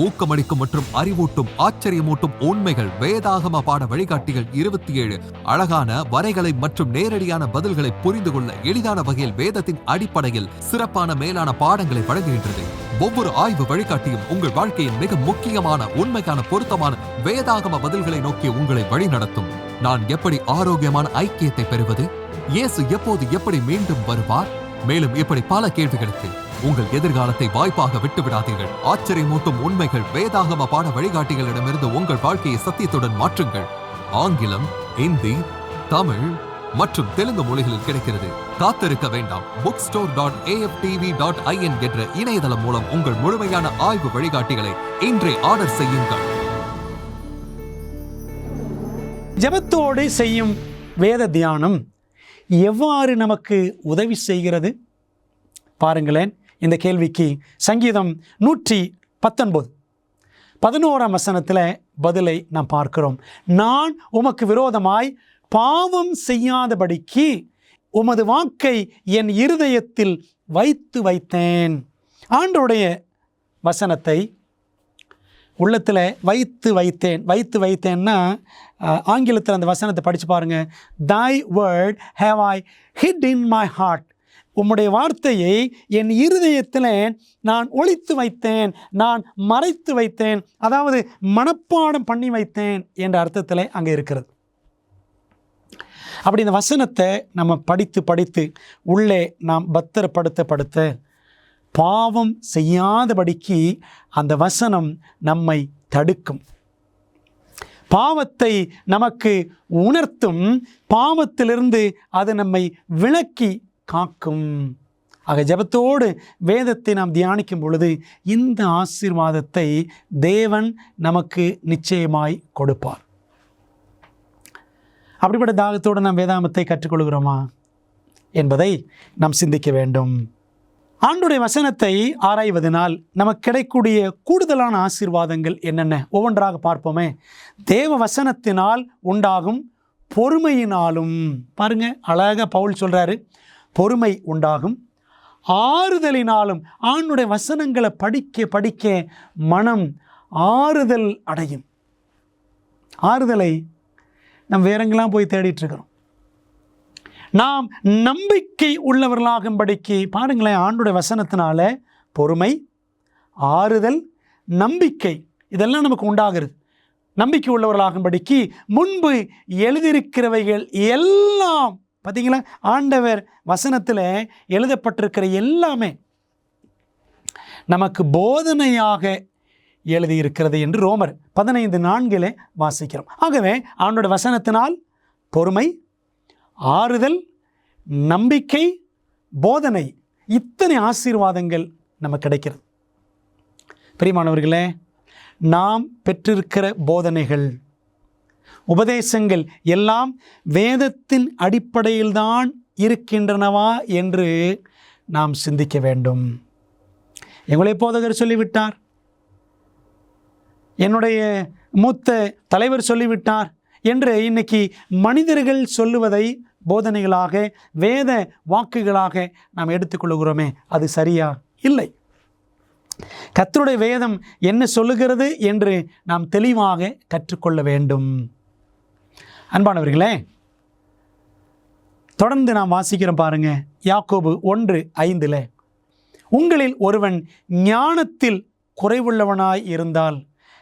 ஊக்கமளிக்கும் மற்றும் அறிவூட்டும் ஆச்சரியமூட்டும் உண்மைகள் வேதாகம பாட வழிகாட்டிகள் 27 அழகான வரைகளை மற்றும் நேரடியான பதில்களை புரிந்து கொள்ள எளிதான வகையில் வேதத்தின் அடிப்படையில் சிறப்பான மேலான பாடங்களை வழங்குகின்றது. ஒவ்வொரு ஆய்வு வழிகாட்டியும் உங்கள் வாழ்க்கையின் மிக முக்கியமான உண்மைக்கான பொருத்தமான வேதாகம பதில்களை நோக்கி உங்களை வழிநடத்தும். நான் எப்படி ஆரோக்கியமான ஐக்கியத்தை பெறுவது, இயேசு எப்போது எப்படி மீண்டும் வருவார், மேலும் இப்படி பல கேள்விகளுக்கு உங்கள் எதிர்காலத்தை வாய்ப்பாக விட்டுவிடாதீர்கள். ஆச்சரியமூட்டும் உண்மைகள் வேதாகம பாட வழிகாட்டிகளிடமிருந்து உங்கள் வாழ்க்கையை சத்தியத்துடன் மாற்றுங்கள். ஆங்கிலம், இந்தி, தமிழ் மற்றும் தெலுங்கு மொழிகளில் கிடைக்கிறது. காத்திருக்க வேண்டாம். bookstore.aftv.in என்ற இணையதளம் மூலம் உங்கள் முழுமையான ஆய்வு வழிகாட்டிகளை இன்றே ஆர்டர் செய்யுங்கள். ஜெபத்தோடு செய்யும் வேத தியானம் எவ்வாறு நமக்கு உதவி செய்கிறது பாருங்களேன். இந்த கேள்விக்கு சங்கீதம் 119:11 வசனத்தில் பதிலை நாம் பார்க்கிறோம். நான் உமக்கு விரோதமாய் பாவம் செய்யாதபடிக்கு உமது வாக்கை என் இருதயத்தில் வைத்தேன். ஆண்டவருடைய வசனத்தை உள்ளத்தில் வைத்து வைத்தேன்னா ஆங்கிலத்தில் அந்த வசனத்தை படித்து பாருங்கள். Thy word have I hid in my heart. உம்முடைய வார்த்தையை என் இருதயத்தில் நான் ஒளித்து வைத்தேன், நான் மறைத்து வைத்தேன், அதாவது மனப்பாடம் பண்ணி வைத்தேன் என்ற அர்த்தத்தில் அங்கே இருக்கிறது. அப்படி இந்த வசனத்தை நம்ம படித்து உள்ளே நாம் பத்திரப்படுத்த பாவம் செய்யாதபடிக்கு அந்த வசனம் நம்மை தடுக்கும், பாவத்தை நமக்கு உணர்த்தும், பாவத்திலிருந்து அது நம்மை விலக்கி காக்கும். ஆக ஜெபத்தோடு வேதத்தை நாம் தியானிக்கும் பொழுது இந்த ஆசீர்வாதத்தை தேவன் நமக்கு நிச்சயமாய் கொடுப்பார். அப்படிப்பட்ட தாகத்தோடு நாம் வேதாகமத்தை கற்றுக்கொள்கிறோமா என்பதை நாம் சிந்திக்க வேண்டும். ஆண்டுடைய வசனத்தை ஆராய்வதனால் நமக்கு கிடைக்கக்கூடிய கூடுதலான ஆசீர்வாதங்கள் என்னென்ன ஒவ்வொன்றாக பார்ப்போமே. தேவ வசனத்தினால் உண்டாகும் பொறுமையினாலும், பாருங்க அழகாக பவுல் சொல்றாரு, பொறுமை உண்டாகும். ஆறுதலினாலும், ஆண்டுடைய வசனங்களை படிக்க மனம் ஆறுதல் அடையும். ஆறுதலை நாம் வேறெங்கெல்லாம் போய் தேடிட்டு இருக்கிறோம். நாம் நம்பிக்கை உள்ளவர்களாகும்படிக்கு பாருங்களேன், ஆண்டுடைய வசனத்தினால பொறுமை, ஆறுதல், நம்பிக்கை இதெல்லாம் நமக்கு உண்டாகிறது. நம்பிக்கை உள்ளவர்களாகும்படிக்கு முன்பு எழுதியிருக்கிறவைகள் எல்லாம் பார்த்தீங்களா, ஆண்டவர் வசனத்தில் எழுதப்பட்டிருக்கிற எல்லாமே நமக்கு போதனையாக எழுதியிருக்கிறது என்று ரோமர் 15:4 வாசிக்கிறோம். ஆகவே ஆண்டோட வசனத்தினால் பொறுமை, ஆறுதல், நம்பிக்கை, போதனை, இத்தனை ஆசீர்வாதங்கள் நமக்கு கிடைக்கிறது. பிரியமானவர்களே, நாம் பெற்றிருக்கிற போதனைகள், உபதேசங்கள் எல்லாம் வேதத்தின் அடிப்படையில்தான் இருக்கின்றனவா என்று நாம் சிந்திக்க வேண்டும். எங்களை போதகர் சொல்லிவிட்டார், என்னுடைய மூத்த தலைவர் சொல்லிவிட்டார் என்று இன்னைக்கு மனிதர்கள் சொல்லுவதை போதனைகளாக, வேத வாக்குகளாக நாம் எடுத்துக்கொள்கிறோமே, அது சரியா? இல்லை. கர்த்தருடைய வேதம் என்ன சொல்லுகிறது என்று நாம் தெளிவாக கற்றுக்கொள்ள வேண்டும். அன்பானவர்களே, தொடர்ந்து நாம் வாசிக்கிறோம் பாருங்க. யாக்கோபு 1:5 உங்களில் ஒருவன் ஞானத்தில் குறைவுள்ளவனாய் இருந்தால்,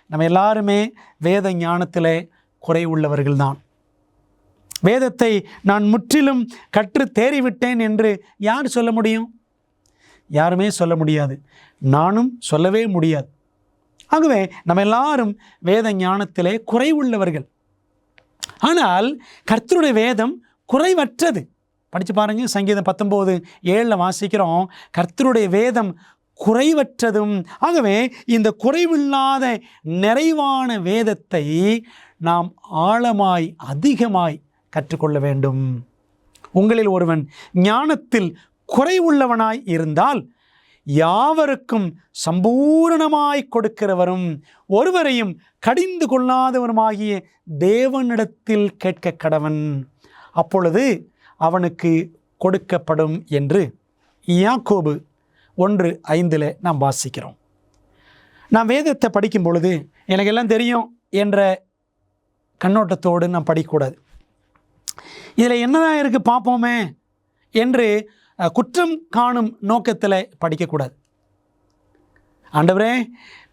நம்ம எல்லாருமே வேத ஞானத்தில் குறைவுள்ளவர்கள்தான். வேதத்தை நான் முற்றிலும் கற்று தேறிவிட்டேன் என்று யார் சொல்ல முடியும்? யாருமே சொல்ல முடியாது, நானும் சொல்லவே முடியாது. ஆகவே நம்ம எல்லாரும் வேத ஞானத்திலே குறைவுள்ளவர்கள். ஆனால் கர்த்தருடைய வேதம் குறைவற்றது. படித்து பாருங்க, சங்கீதம் 19:7 வாசிக்கிறோம், கர்த்தருடைய வேதம் குறைவற்றதும். ஆகவே இந்த குறைவில்லாத நிறைவான வேதத்தை நாம் ஆழமாய் அதிகமாய் கற்றுக்கொள்ள வேண்டும். உங்களில் ஒருவன் ஞானத்தில் குறைவுள்ளவனாய் இருந்தால் யாவருக்கும் சம்பூரணமாய் கொடுக்கிறவரும் ஒருவரையும் கடிந்து கொள்ளாதவருமாகிய தேவனிடத்தில் கேட்க கடவன், அப்பொழுது அவனுக்கு கொடுக்கப்படும் என்று யாக்கோபு 1:5 நாம் வாசிக்கிறோம். நாம் வேதத்தை படிக்கும் பொழுது எனக்கு எல்லாம் தெரியும் என்ற கண்ணோட்டத்தோடு நாம் படிக்கக்கூடாது. இதில் என்னதான் இருக்குது பார்ப்போமே என்று குற்றம் காணும் நோக்கத்தில் படிக்கக்கூடாது. ஆண்டவரே,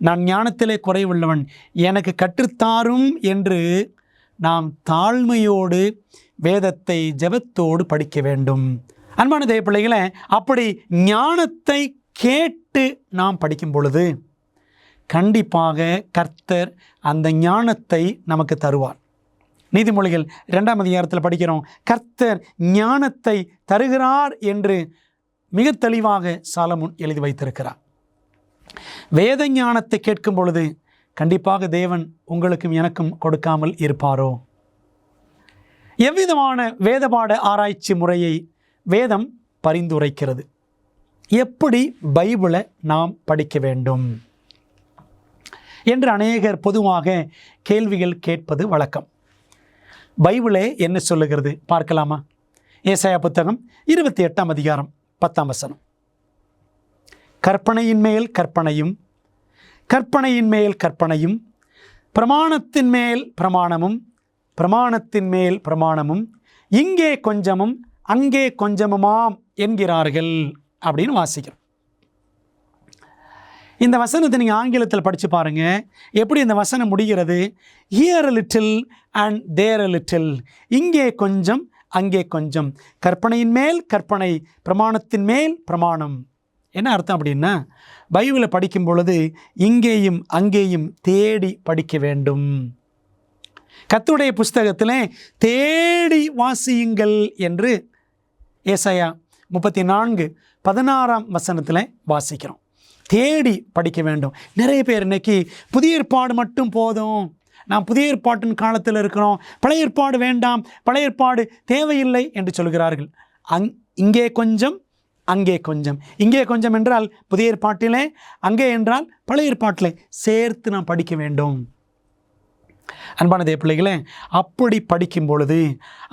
நான் ஞானத்திலே குறைவுள்ளவன், எனக்கு கற்றுத்தாரும் என்று நாம் தாழ்மையோடு வேதத்தை ஜெபத்தோடு படிக்க வேண்டும். அன்பான தேவ பிள்ளைகளே, அப்படி ஞானத்தை கேட்டு நாம் படிக்கும் பொழுது கண்டிப்பாக கர்த்தர் அந்த ஞானத்தை நமக்கு தருவார். நீதிமொழிகள் 2ஆம் அதிகாரத்தில் படிக்கிறோம், கர்த்தர் ஞானத்தை தருகிறார் என்று மிக தெளிவாக சாலமோன் எழுதி வைத்திருக்கிறார். வேத ஞானத்தை கேட்கும் பொழுது கண்டிப்பாக தேவன் உங்களுக்கும் எனக்கும் கொடுக்காமல் இருப்பாரோ? எவ்விதமான வேதபாட ஆராய்ச்சி முறையை வேதம் பரிந்துரைக்கிறது? எப்படி பைபிளை நாம் படிக்க வேண்டும் என்று அநேகர் பொதுவாக கேள்விகள் கேட்பது வழக்கம். பைபிளே என்ன சொல்லுகிறது பார்க்கலாமா? ஏசாயா புத்தகம் 28ஆம் அதிகாரம் 10ஆம் வசனம். கற்பனையின் மேல் கற்பனையும், கற்பனையின் மேல் கற்பனையும், பிரமாணத்தின் மேல் பிரமாணமும், பிரமாணத்தின் மேல் பிரமாணமும், இங்கே கொஞ்சமும் அங்கே கொஞ்சமுமாம் என்கிறார்கள் அப்படின்னு வாசிக்கிறோம். இந்த வசனத்தை நீங்கள் ஆங்கிலத்தில் படித்து பாருங்கள். எப்படி இந்த வசனம் முடிகிறது? Here a little and there a little, இங்கே கொஞ்சம் அங்கே கொஞ்சம், கற்பனையின் மேல் கற்பனை, பிரமாணத்தின் மேல் பிரமாணம். என்ன அர்த்தம் அப்படின்னா, பைபிளை படிக்கும் பொழுது இங்கேயும் அங்கேயும் தேடி படிக்க வேண்டும். கர்த்தருடைய புஸ்தகத்தில் தேடி வாசியுங்கள் என்று ஏசாயா 34:16 வசனத்தில் வாசிக்கிறோம். தேடி படிக்க வேண்டும். நிறைய பேர் இன்னைக்கு புதிய ஏற்பாடு மட்டும் போதும், நாம் புதிய ஏற்பாட்டின் காலத்தில் இருக்கிறோம், பழைய ஏற்பாடு வேண்டாம், பழைய ஏற்பாடு தேவையில்லை என்று சொல்கிறார்கள். இங்கே கொஞ்சம் அங்கே கொஞ்சம், இங்கே கொஞ்சம் என்றால் புதிய ஏற்பாட்டிலே, அங்கே என்றால் பழைய ஏற்பாட்டிலே சேர்த்து நாம் படிக்க வேண்டும். அன்பான தேவ பிள்ளைகளே, அப்படி படிக்கும் பொழுது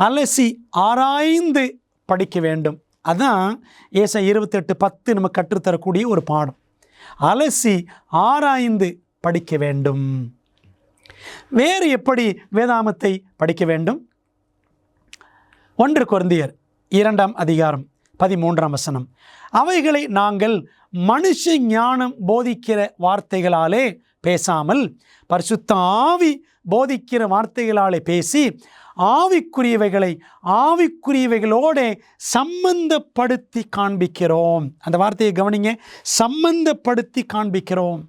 அலசி ஆராய்ந்து படிக்க வேண்டும். அதான் ஏசாயா 28:10 நமக்கு கற்றுத்தரக்கூடிய ஒரு பாடம். அலசி ஆராய்ந்து படிக்க வேண்டும். வேறு எப்படி வேதாமத்தை படிக்க வேண்டும்? 1 கொரிந்தியர் 2ஆம் அதிகாரம் 13ஆம் வசனம். அவைகளை நாங்கள் மனுஷ ஞானம் போதிக்கிற வார்த்தைகளாலே பேசாமல் பரிசுத்த ஆவி போதிக்கிற வார்த்தைகளாலே பேசி ஆவிக்குரியவைகளை ஆவிக்குரியவைகளோடு சம்பந்தப்படுத்தி காண்பிக்கிறோம். அந்த வார்த்தையை கவனிங்க, சம்பந்தப்படுத்தி காண்பிக்கிறோம்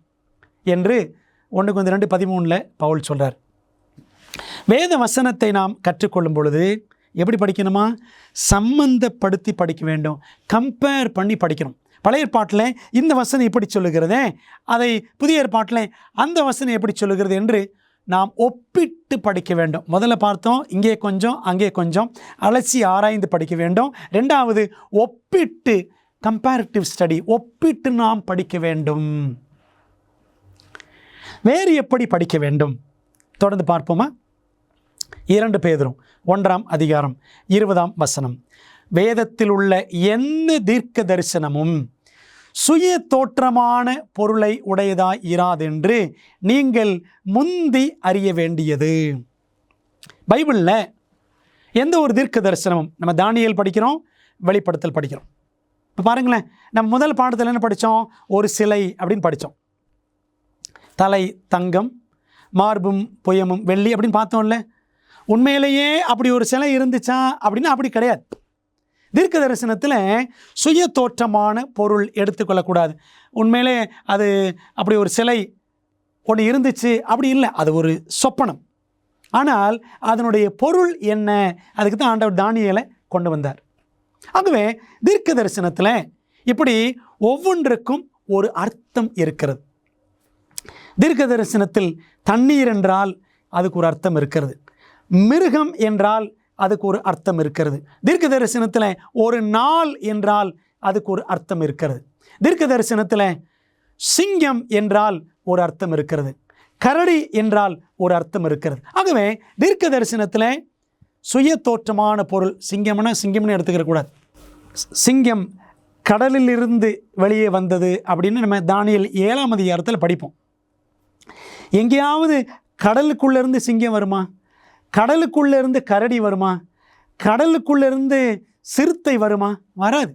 என்று 1 கொரிந்தியர் 2:13 பவுல் சொல்கிறார். வேத வசனத்தை நாம் கற்றுக்கொள்ளும் பொழுது எப்படி படிக்கணுமா? சம்பந்தப்படுத்தி படிக்க வேண்டும். கம்பேர் பண்ணி படிக்கணும். பழைய ஏற்பாட்டில் இந்த வசனம் இப்படி சொல்லுகிறதே, அதை புதிய ஏற்பாட்டில் அந்த வசனம் எப்படி சொல்லுகிறது என்று நாம் ஒப்பிட்டு படிக்க வேண்டும். முதல்ல பார்த்தோம், இங்கே கொஞ்சம் அங்கே கொஞ்சம், அலசி ஆராய்ந்து படிக்க வேண்டும். 2வது ஒப்பிட்டு, கம்பேரிட்டிவ் ஸ்டடி, ஒப்பிட்டு நாம் படிக்க வேண்டும். வேறு எப்படி படிக்க வேண்டும்? தொடர்ந்து பார்ப்போமா? 2 பேதுரு 1ஆம் அதிகாரம் 20ஆம் வசனம். வேதத்தில் உள்ள எந்த தீர்க்க தரிசனமும் சுய தோற்றமான பொருளை உடையதாய் இராதென்று நீங்கள் முந்தி அறிய வேண்டியது. பைபிளில் எந்த ஒரு தீர்க்க தரிசனமும், நம்ம தானியேல் படிக்கிறோம், வெளிப்படுத்தல் படிக்கிறோம். இப்போ பாருங்களேன், நம்ம முதல் பாடத்தில் என்ன படித்தோம்? ஒரு சிலை அப்படின்னு படித்தோம். தலை தங்கம், மார்பும் புயமும் வெள்ளி அப்படின்னு பார்த்தோம்ல. உண்மையிலேயே அப்படி ஒரு சிலை இருந்துச்சா அப்படின்னா அப்படி கிடையாது. தீர்க்க தரிசனத்தில் சுய தோற்றமான பொருள் எடுத்துக்கொள்ளக்கூடாது. உண்மையிலே அது அப்படி ஒரு சிலை ஒன்று இருந்துச்சு அப்படி இல்லை, அது ஒரு சொப்பனம். ஆனால் அதனுடைய பொருள் என்ன? அதுக்கு தான் ஆண்டவர் தானியேலை கொண்டு வந்தார். ஆகவே தீர்க்க தரிசனத்தில் இப்படி ஒவ்வொன்றுக்கும் ஒரு அர்த்தம் இருக்கிறது. தீர்க்க தரிசனத்தில் தண்ணீர் என்றால் அதுக்கு ஒரு அர்த்தம் இருக்கிறது. மிருகம் என்றால் அதுக்கு ஒரு அர்த்தம் இருக்கிறது. தீர்க்க தரிசனத்தில் ஒரு நாள் என்றால் அதுக்கு ஒரு அர்த்தம் இருக்கிறது. தீர்க்க தரிசனத்தில் சிங்கம் என்றால் ஒரு அர்த்தம் இருக்கிறது. கரடி என்றால் ஒரு அர்த்தம் இருக்கிறது. ஆகவே தீர்க்க தரிசனத்தில் சுய தோற்றமான பொருள், சிங்கம்னு எடுத்துக்கிற கூடாது. சிங்கம் கடலில் இருந்து வெளியே வந்தது அப்படின்னு நம்ம தானியேல் 7ஆம் அதிகாரத்தில் படிப்போம். எங்கேயாவது கடலுக்குள்ளேருந்து சிங்கம் வருமா? கடலுக்குள்ளேருந்து கரடி வருமா? கடலுக்குள்ளேருந்து சிறுத்தை வருமா? வராது.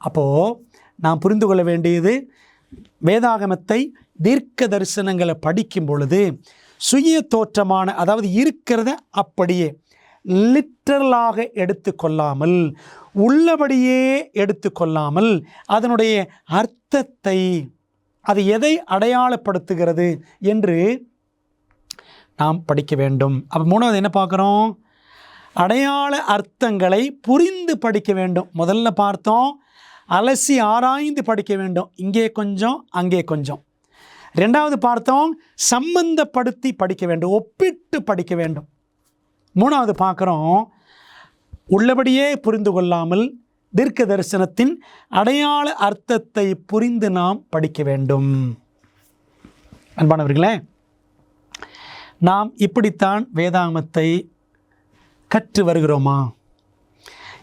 அப்போது நாம் புரிந்து கொள்ள வேண்டியது, வேதாகமத்தை தீர்க்க தரிசனங்களை படிக்கும் பொழுது சுய தோற்றமான, அதாவது இருக்கிறத அப்படியே லிட்டரலாக எடுத்துக்கொள்ளாமல், உள்ளபடியே எடுத்துக்கொள்ளாமல், அதனுடைய அர்த்தத்தை, அது எதை அடையாளப்படுத்துகிறது என்று நாம் படிக்க வேண்டும். அப்போ மூணாவது என்ன பார்க்குறோம்? அடையாள அர்த்தங்களை புரிந்து படிக்க வேண்டும். முதல்ல பார்த்தோம், அலசி ஆராய்ந்து படிக்க வேண்டும். இங்கே கொஞ்சம், அங்கே கொஞ்சம். ரெண்டாவது பார்த்தோம், சம்பந்தப்படுத்தி படிக்க வேண்டும், ஒப்பிட்டு படிக்க வேண்டும். மூணாவது பார்க்குறோம், உள்ளபடியே புரிந்து கொள்ளாமல் தீர்க்க தரிசனத்தின் அடையாள அர்த்தத்தை புரிந்து நாம் படிக்க வேண்டும். அன்பானவர்களே, நாம் இப்படித்தான் வேதாகமத்தை கற்று வருகிறோமா?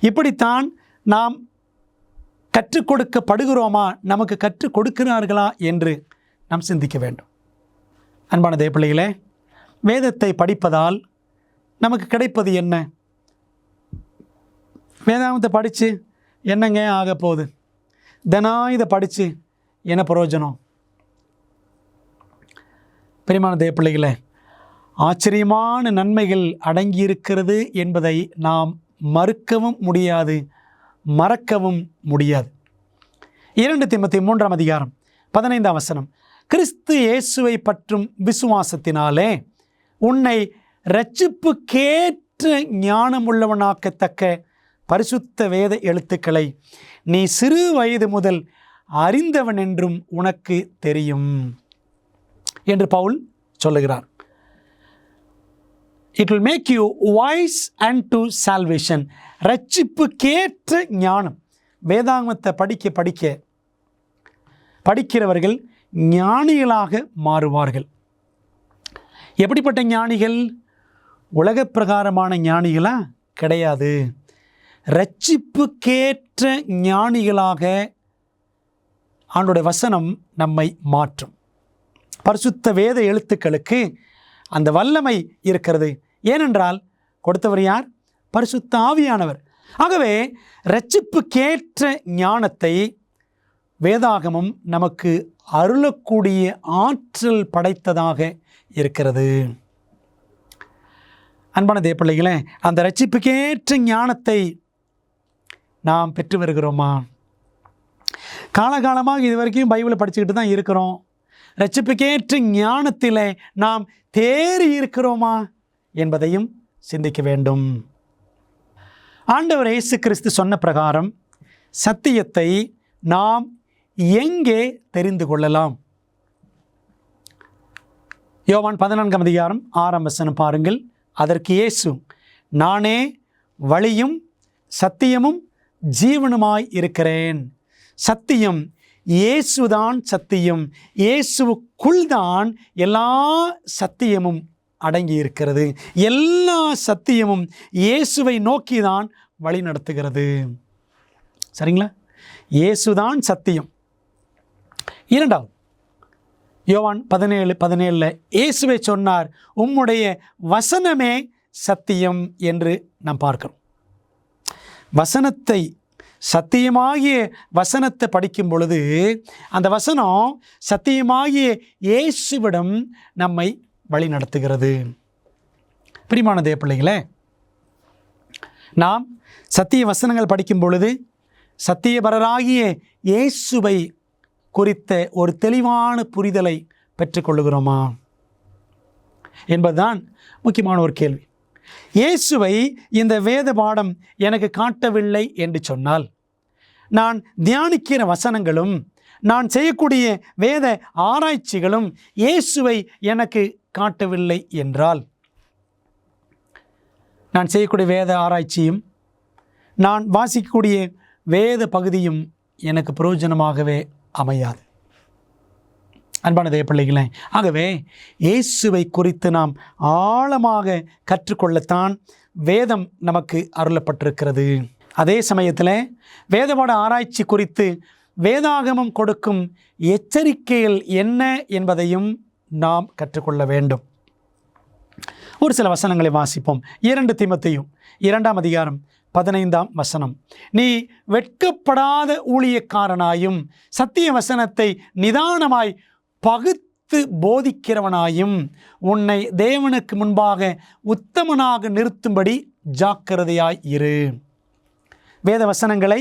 இப்படித்தான் நாம் கற்றுக் கொடுக்கப்படுகிறோமா? நமக்கு கற்றுக் கொடுக்கிறார்களா என்று நாம் சிந்திக்க வேண்டும். அன்பான தேவப்பிள்ளைகளே, வேதத்தை படிப்பதால் நமக்கு கிடைப்பது என்ன? வேதாகமத்தை படித்து என்னங்க ஆக போகுது? தினம் இதை படித்து என்ன பிரயோஜனம்? பிரியமான தேவப்பிள்ளைகளே, ஆச்சரியமான நன்மைகள் அடங்கியிருக்கிறது என்பதை நாம் மறுக்கவும் முடியாது, மறக்கவும் முடியாது. 2 தீமோத்தேயு 3ஆம் அதிகாரம் 15ஆம் வசனம், கிறிஸ்து இயேசுவை பற்றும் விசுவாசத்தினாலே உன்னை இரட்சிப்புக்கேற்ற ஞானமுள்ளவனாக்கத்தக்க பரிசுத்த வேத எழுத்துக்களை நீ சிறு வயது முதல் அறிந்தவன் என்றும் உனக்கு தெரியும் என்று பவுல் சொல்லுகிறார். It will make you wise unto salvation. இரட்சிப்புக்கேற்ற ஞானம். வேதாகமத்தை படிக்கிறவர்கள் ஞானிகளாக மாறுவார்கள். எப்படிப்பட்ட ஞானிகள்? உலக பிரகாரமான ஞானிகளா? கிடையாது. இரட்சிப்புக்கேற்ற ஞானிகளாக ஆண்டோட வசனம் நம்மை மாற்றும். பரிசுத்த வேத எழுத்துக்களுக்கு அந்த வல்லமை இருக்கிறது. ஏனென்றால் கொடுத்தவர் யார்? பரிசுத்த ஆவியானவர். ஆகவே இரட்சிப்புக்கேற்ற ஞானத்தை வேதாகமம் நமக்கு அருளக்கூடிய ஆற்றல் படைத்ததாக இருக்கிறது. அன்பான தேவப்பிள்ளைகளே, அந்த இரட்சிப்புக்கேற்ற ஞானத்தை நாம் பெற்று வருகிறோமா? காலகாலமாக இது வரைக்கும் பைபிளை படிச்சுக்கிட்டு தான் இருக்கிறோம். இரட்சிப்புக்கேற்ற ஞானத்தில் நாம் தேறி இருக்கிறோமா என்பதையும் சிந்திக்க வேண்டும். ஆண்டவர் இயேசு கிறிஸ்து சொன்ன பிரகாரம் சத்தியத்தை நாம் எங்கே தெரிந்து கொள்ளலாம்? யோவான் 14ஆம் அதிகாரம் 6ஆம் வசனம் பாருங்கள். அதற்கு இயேசு, நானே வழியும் சத்தியமும் ஜீவனுமாய் இருக்கிறேன். சத்தியம் இயேசுதான் சத்தியம். இயேசுவுக்குள் தான் எல்லா சத்தியமும் அடங்கி இருக்கிறது. எல்லா சத்தியமும் இயேசுவை நோக்கி தான் வழி நடத்துகிறது. சரிங்களா? இயேசுதான் சத்தியம். இரண்டாவது, யோவான் 17:17 இயேசுவை சொன்னார், உம்முடைய வசனமே சத்தியம் என்று நாம் பார்க்கிறோம். வசனத்தை, சத்தியமாகிய வசனத்தை படிக்கும் பொழுது அந்த வசனம் சத்தியமாகிய இயேசுவிடம் நம்மை வழி நடத்துகிறது. பிரியமான தேவப்பிள்ளைகளே, நாம் சத்திய வசனங்கள் படிக்கும் பொழுது சத்தியபரராகிய இயேசுவை குறித்த ஒரு தெளிவான புரிதலை பெற்றுக்கொள்ளுகிறோமா என்பதுதான் முக்கியமான ஒரு கேள்வி. இயேசுவை இந்த வேத பாடம் எனக்கு காட்டவில்லை என்று சொன்னால், நான் தியானிக்கிற வசனங்களும் நான் செய்யக்கூடிய வேத ஆராய்ச்சிகளும் இயேசுவை எனக்கு காட்டவில்லை என்றால், நான் செய்யக்கூடிய வேத ஆராய்ச்சியும் நான் வாசிக்கக்கூடிய வேத பகுதியும் எனக்கு பிரயோஜனமாகவே அமையாது. அன்பான தேவப்பிள்ளைகளே, ஆகவே இயேசுவை குறித்து நாம் ஆழமாக கற்றுக்கொள்ளத்தான் வேதம் நமக்கு அருளப்பட்டிருக்கிறது. அதே சமயத்தில் வேதபாட ஆராய்ச்சி குறித்து வேதாகமம் கொடுக்கும் எச்சரிக்கைகள் என்ன என்பதையும் நாம் கற்றுக்கொள்ள வேண்டும். ஒரு சில வசனங்களை வாசிப்போம். 2 தீமோத்தேயு 2ஆம் அதிகாரம் 15ஆம் வசனம். நீ வெட்கப்படாத ஊழியக்காரனாயும் சத்திய வசனத்தை நிதானமாய் பகுத்து போதிக்கிறவனாயும் உன்னை தேவனுக்கு முன்பாக உத்தமனாக நிறுத்தும்படி ஜாக்கிரதையாய் இரு. வேத வசனங்களை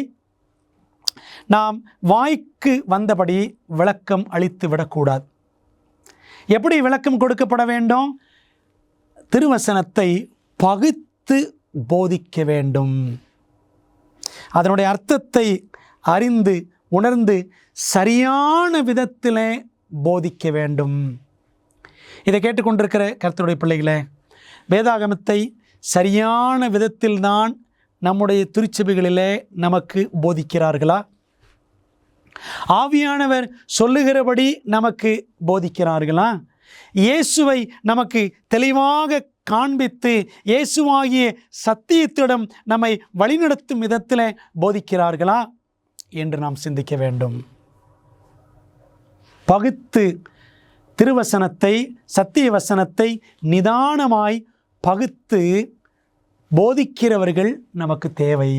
நாம் வாய்க்கு வந்தபடி விளக்கம் அளித்து விடக்கூடாது. எப்படி விளக்கம் கொடுக்கப்பட வேண்டும்? திருவசனத்தை பகுத்து போதிக்க வேண்டும். அதனுடைய அர்த்தத்தை அறிந்து உணர்ந்து சரியான விதத்திலே போதிக்க வேண்டும். இதை கேட்டுக்கொண்டிருக்கிற கர்த்தருடைய பிள்ளைகளே, வேதாகமத்தை சரியான விதத்தில்தான் நம்முடைய திருச்சபைகளிலே நமக்கு போதிக்கிறார்களா? ஆவியானவர் சொல்லுகிறபடி நமக்கு போதிக்கிறார்களா? இயேசுவை நமக்கு தெளிவாக காண்பித்து இயேசுவாகிய சத்தியத்திடம் நம்மை வழிநடத்தும் விதத்தில் போதிக்கிறார்களா என்று நாம் சிந்திக்க வேண்டும். பகுத்து திருவசனத்தை, சத்திய வசனத்தை நிதானமாய் பகுத்து போதிக்கிறவர்கள் நமக்கு தேவை.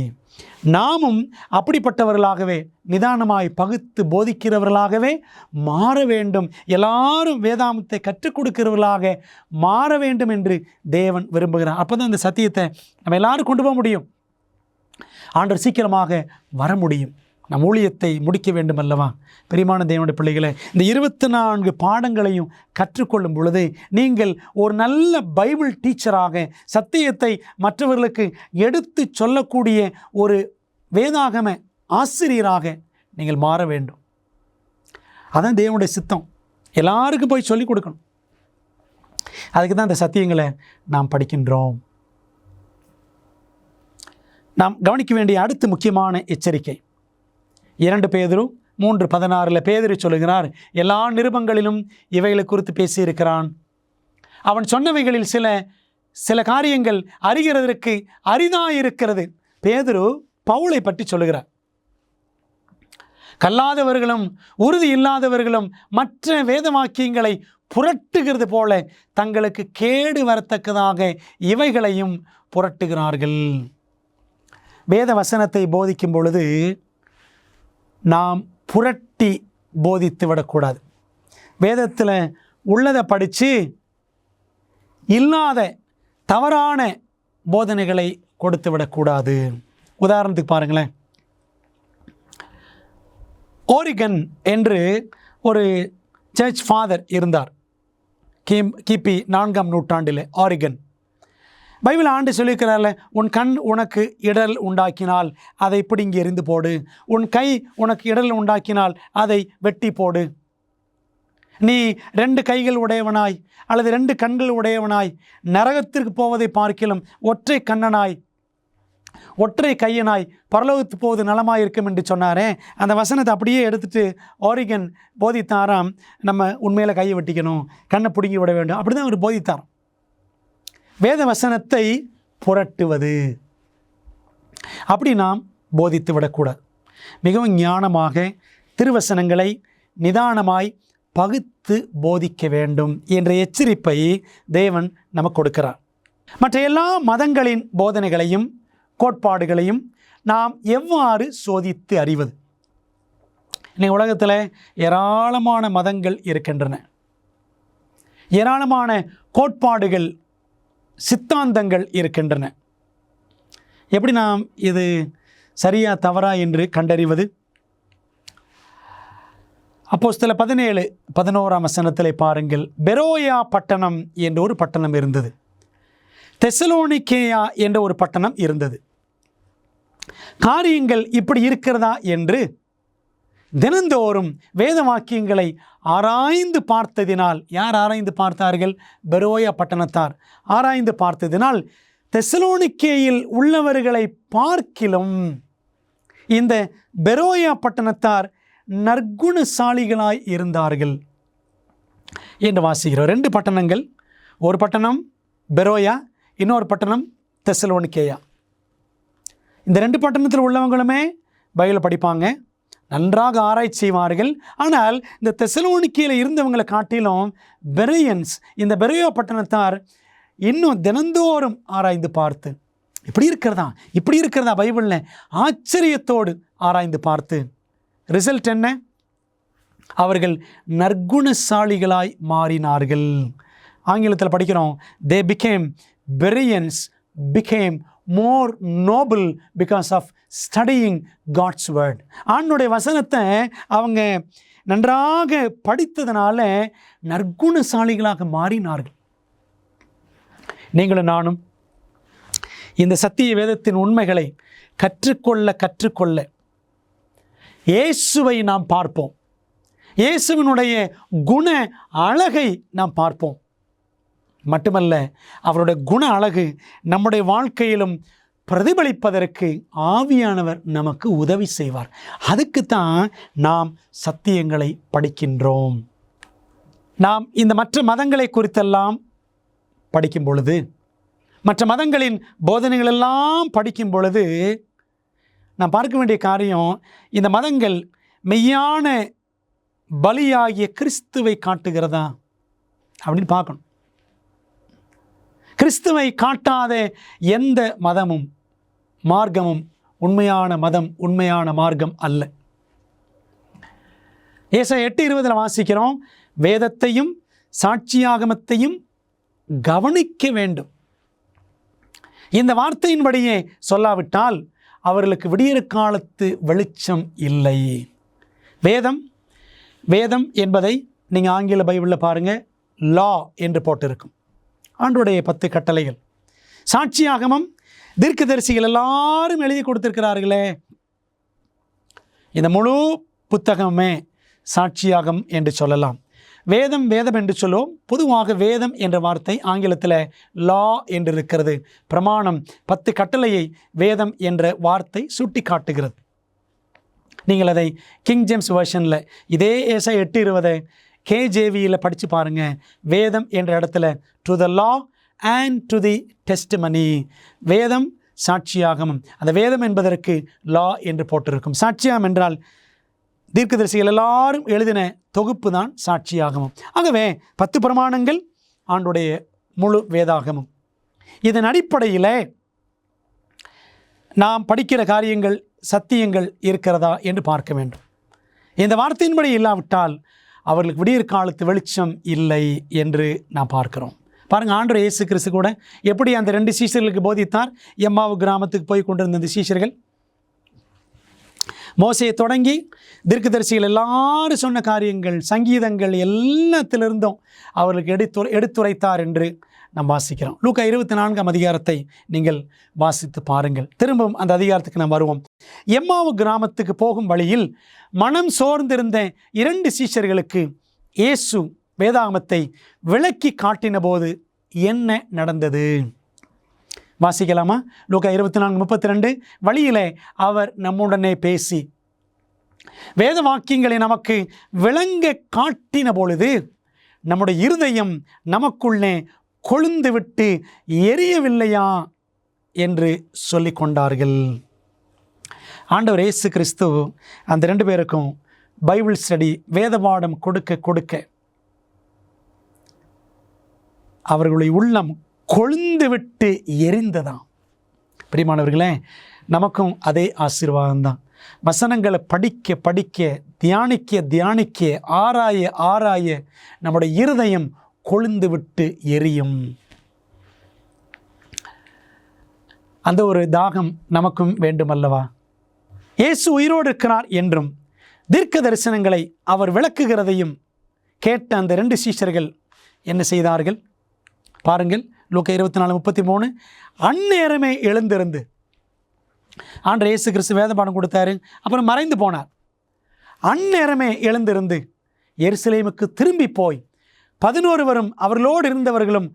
நாமும் அப்படிப்பட்டவர்களாகவே நிதானமாய் பகுத்து போதிக்கிறவர்களாகவே மாற வேண்டும். எல்லாரும் வேதாமத்தை கற்றுக் கொடுக்கிறவர்களாக மாற வேண்டும் என்று தேவன் விரும்புகிறார். அப்போ தான் இந்த சத்தியத்தை நம்ம எல்லாரும் கொண்டு போக முடியும். ஆண்டவர் சீக்கிரமாக வர முடியும். நம் ஊழியத்தை முடிக்க வேண்டும் அல்லவா? பிரியமான தேவனுடைய பிள்ளைகளை, இந்த 24 பாடங்களையும் கற்றுக்கொள்ளும் பொழுது நீங்கள் ஒரு நல்ல பைபிள் டீச்சராக, சத்தியத்தை மற்றவர்களுக்கு எடுத்து சொல்லக்கூடிய ஒரு வேதாகம ஆசிரியராக நீங்கள் மாற வேண்டும். அதான் தேவனுடைய சித்தம். எல்லாருக்கும் போய் சொல்லிக் கொடுக்கணும். அதுக்கு தான் இந்த சத்தியங்களை நாம் படிக்கின்றோம். நாம் கவனிக்க வேண்டிய அடுத்த முக்கியமான எச்சரிக்கை 2 பேதுரு 3:16 பேதுரு சொல்லுகிறார், எல்லா நிருபங்களிலும் இவைகளை குறித்து பேசியிருக்கிறான். அவன் சொன்னவைகளில் சில காரியங்கள் அறிகிறதற்கு அரிதாயிருக்கிறது. பேதுரு பவுலை பற்றி சொல்லுகிறார். கல்லாதவர்களும் உறுதி இல்லாதவர்களும் மற்ற வேத வாக்கியங்களை புரட்டுகிறது போல தங்களுக்கு கேடு வரத்தக்கதாக இவைகளையும் புரட்டுகிறார்கள். வேத வசனத்தை போதிக்கும் பொழுது நாம் புரட்டி போதித்து விடக்கூடாது. வேதத்தில் உள்ளதை படித்து இல்லாத தவறான போதனைகளை கொடுத்து விடக்கூடாது. உதாரணத்துக்கு பாருங்களேன், ஓரிகன் என்று ஒரு சர்ச் ஃபாதர் இருந்தார். கிபி 4ஆம் நூற்றாண்டில் ஆரிகன். பைபிள் ஆண்டு சொல்லியிருக்கிறார்ல, உன் கண் உனக்கு இடர் உண்டாக்கினால் அதை பிடுங்கி எறிந்து போடு, உன் கை உனக்கு இடர் உண்டாக்கினால் அதை வெட்டி போடு. நீ 2 கைகள் உடையவனாய் அல்லது 2 கண்கள் உடையவனாய் நரகத்திற்கு போவதை பார்க்கிலும் ஒற்றை கண்ணனாய் ஒற்றை கையனாய் பரலோகத்துக்கு போவது நலமாயிருக்கும் என்று சொன்னாரே. அந்த வசனத்தை அப்படியே எடுத்துட்டு ஓரிகன் போதித்தாராம், நம்ம உண்மையில் கையை வெட்டிக்கணும், கண்ணை பிடுங்கி விட வேண்டும். அப்படி தான் அவர் போதித்தாராம். வேத வசனத்தை புரட்டுவது, அப்படி நாம் போதித்து விடக்கூடாது. மிகவும் ஞானமாக திருவசனங்களை நிதானமாய் பகுத்து போதிக்க வேண்டும் என்ற எச்சரிப்பை தேவன் நமக்கு கொடுக்கிறார். மற்ற எல்லா மதங்களின் போதனைகளையும் கோட்பாடுகளையும் நாம் எவ்வாறு சோதித்து அறிவது? இன்னைக்கு உலகத்தில் ஏராளமான மதங்கள் இருக்கின்றன, ஏராளமான கோட்பாடுகள், சித்தாந்தங்கள் இருக்கின்றன. எப்படி நாம் இது சரியா தவறா என்று கண்டறிவது? அப்போஸ்தலர் 17:11 வசனத்திலே பாருங்கள், பெரோயா பட்டணம் என்ற ஒரு பட்டணம் இருந்தது, தெசலோனிக்கேயா என்ற ஒரு பட்டணம் இருந்தது. காரியங்கள் இப்படி இருக்கிறதா என்று தினந்தோறும் வேத வாக்கியங்களை ஆராய்ந்து பார்த்ததினால், யார் ஆராய்ந்து பார்த்தார்கள்? பெரோயா பட்டணத்தார் ஆராய்ந்து பார்த்ததினால் தெசலோனிக்கேயில் உள்ளவர்களை பார்க்கிலும் இந்த பெரோயா பட்டணத்தார் நற்குணசாலிகளாய் இருந்தார்கள் என்று வாசிக்கிறோம். 2 பட்டணங்கள், ஒரு பட்டணம் பெரோயா, இன்னொரு பட்டணம் தெசலோனிக்கேயா. இந்த 2 பட்டணத்தில் உள்ளவங்களுமே பைபிளை படிப்பாங்க, நன்றாக ஆராய்ச்சி செய்வார்கள். ஆனால் இந்த தெசலோனிக்கேயில் இருந்தவங்களை காட்டிலும் பெரியன்ஸ், இந்த பெரோயா பட்டணத்தார் இன்னும் தினந்தோறும் ஆராய்ந்து பார்த்து இப்படி இருக்கிறதா பைபிளில் ஆச்சரியத்தோடு ஆராய்ந்து பார்த்து ரிசல்ட் என்ன? அவர்கள் நற்குணசாலிகளாய் மாறினார்கள். ஆங்கிலத்தில் படிக்கிறோம், they became Bereans became more noble because of studying God's word. ஆண்டவருடைய வசனத்தை அவங்க நன்றாக படித்ததனால நற்குணசாலிகளாக மாறினார்கள். நீங்களும் இந்த சத்திய வேதத்தின் உண்மைகளை கற்றுக்கொள்ள இயேசுவை நாம் பார்ப்போம். இயேசுவினுடைய குண அழகை நாம் பார்ப்போம். மட்டுமல்ல, அவருடைய குண அழகு நம்முடைய வாழ்க்கையிலும் பிரதிபலிப்பதற்கு ஆவியானவர் நமக்கு உதவி செய்வார். அதுக்குத்தான் நாம் சத்தியங்களை படிக்கின்றோம். நாம் இந்த மற்ற மதங்களை குறித்தெல்லாம் படிக்கும் பொழுது, மற்ற மதங்களின் போதனைகள் எல்லாம் படிக்கும் பொழுது நாம் பார்க்க வேண்டிய காரியம், இந்த மதங்கள் மெய்யான பலியாகிய கிறிஸ்துவை காட்டுகிறதா அப்படின்னு பார்க்கணும். கிறிஸ்துவை காட்டாத எந்த மதமும் மார்க்கமும் உண்மையான மதம், உண்மையான மார்க்கம் அல்ல. ஏசாயா 8:20 வாசிக்கிறோம், வேதத்தையும் சாட்சியாகமத்தையும் கவனிக்க வேண்டும். இந்த வார்த்தையின்படியே சொல்லாவிட்டால் அவர்களுக்கு விடியற் காலத்து வெளிச்சம் இல்லை. வேதம் என்பதை நீங்கள் ஆங்கில பைபிளில் பாருங்கள், லா என்று போட்டிருக்கும். ஆண்டவருடைய 10 கட்டளைகள். சாட்சியாகமம் தீர்க்கதரிசிகள் எல்லாரும் எழுதி கொடுத்திருக்கிறார்களே, இந்த முழு புத்தகமே சாட்சியாகம் என்று சொல்லலாம். வேதம் என்று சொல்லுவோம். பொதுவாக வேதம் என்ற வார்த்தை ஆங்கிலத்தில் லா என்று இருக்கிறது. பிரமாணம் 10 கட்டளையை வேதம் என்ற வார்த்தை சுட்டி காட்டுகிறது. நீங்கள் அதை கிங் ஜேம்ஸ் வெர்ஷனில் இதே ஏசாயா 8:20 KJVயில் படித்து பாருங்கள். வேதம் என்ற இடத்துல to the law and to the testimony, வேதம் சாட்சியாகமம். அந்த வேதம் என்பதற்கு லா என்று போட்டிருக்கும். சாட்சியாகம் என்றால் தீர்க்கதரிசிகள் எல்லாரும் எழுதின தொகுப்பு தான் சாட்சியாகமம். ஆகவே 10 பிரமாணங்கள் ஆண்டுடைய முழு வேதாகமம். இதன் அடிப்படையில் நாம் படிக்கிற காரியங்கள் சத்தியங்கள் இருக்கிறதா என்று பார்க்க வேண்டும். இந்த வார்த்தையின்படி இல்லாவிட்டால் அவர்களுக்கு விடியற் காலத்து வெளிச்சம் இல்லை என்று நாம் பார்க்கிறோம். பாருங்கள், ஆண்டவர் இயேசு கிறிஸ்து கூட எப்படி அந்த 2 சீஷர்களுக்கு போதித்தார். எம்மாவு கிராமத்துக்கு போய் கொண்டிருந்த இந்த சீஷர்கள் மோசையை தொடங்கி தீர்க்கதரிசிகள் எல்லாரும் சொன்ன காரியங்கள், சங்கீதங்கள் எல்லாத்திலிருந்தும் அவர்களுக்கு எடுத்துரைத்தார் என்று நாம் வாசிக்கிறோம். லூக்கா 24ஆம் அதிகாரத்தை நீங்கள் வாசித்து பாருங்கள். திரும்பவும் அந்த அதிகாரத்துக்கு நாம் வருவோம். எம்மாவு கிராமத்துக்கு போகும் வழியில் மனம் சோர்ந்திருந்த 2 சீஷர்களுக்கு இயேசு வேதாகமத்தை விளக்கி காட்டின போது என்ன நடந்தது? வாசிக்கலாமா? லூக்கா 24:32. வழியிலே அவர் நம்முடனே பேசி வேத வாக்கியங்களை நமக்கு விளங்க காட்டின பொழுது நம்முடைய இருதயம் நமக்குள்ளே கொழுந்து விட்டு எரியவில்லையா என்று சொல்லிக் கொண்டார்கள். ஆண்டவர் இயேசு கிறிஸ்து அந்த 2 பேருக்கும் பைபிள் ஸ்டடி வேத பாடம் கொடுக்க அவர்களுடைய உள்ளம் கொழுந்து விட்டு எரிந்ததாம். பிரியமானவர்களே, நமக்கும் அதே ஆசீர்வாதம்தான். வசனங்களை படிக்க தியானிக்க ஆராய நம்முடைய இருதயம் கொழுந்து விட்டு எரியும். அந்த ஒரு தாகம் நமக்கும் வேண்டுமல்லவா? இயேசு உயிரோடு இருக்கிறார் என்றும் தீர்க்க தரிசனங்களை அவர் விளக்குகிறதையும் கேட்ட அந்த 2 சீஷர்கள் என்ன செய்தார்கள் பாருங்கள். லூக்கா 24:33. அந்நேரமே எழுந்திருந்து ஆண்டவர் இயேசு கிறிஸ்து வேதபாடம் கொடுத்தாரு, அப்புறம் மறைந்து போனார். அந்நேரமே எழுந்திருந்து எருசலேமுக்கு திரும்பி போய் 11 அவர்களோடு இருந்தவர்களும்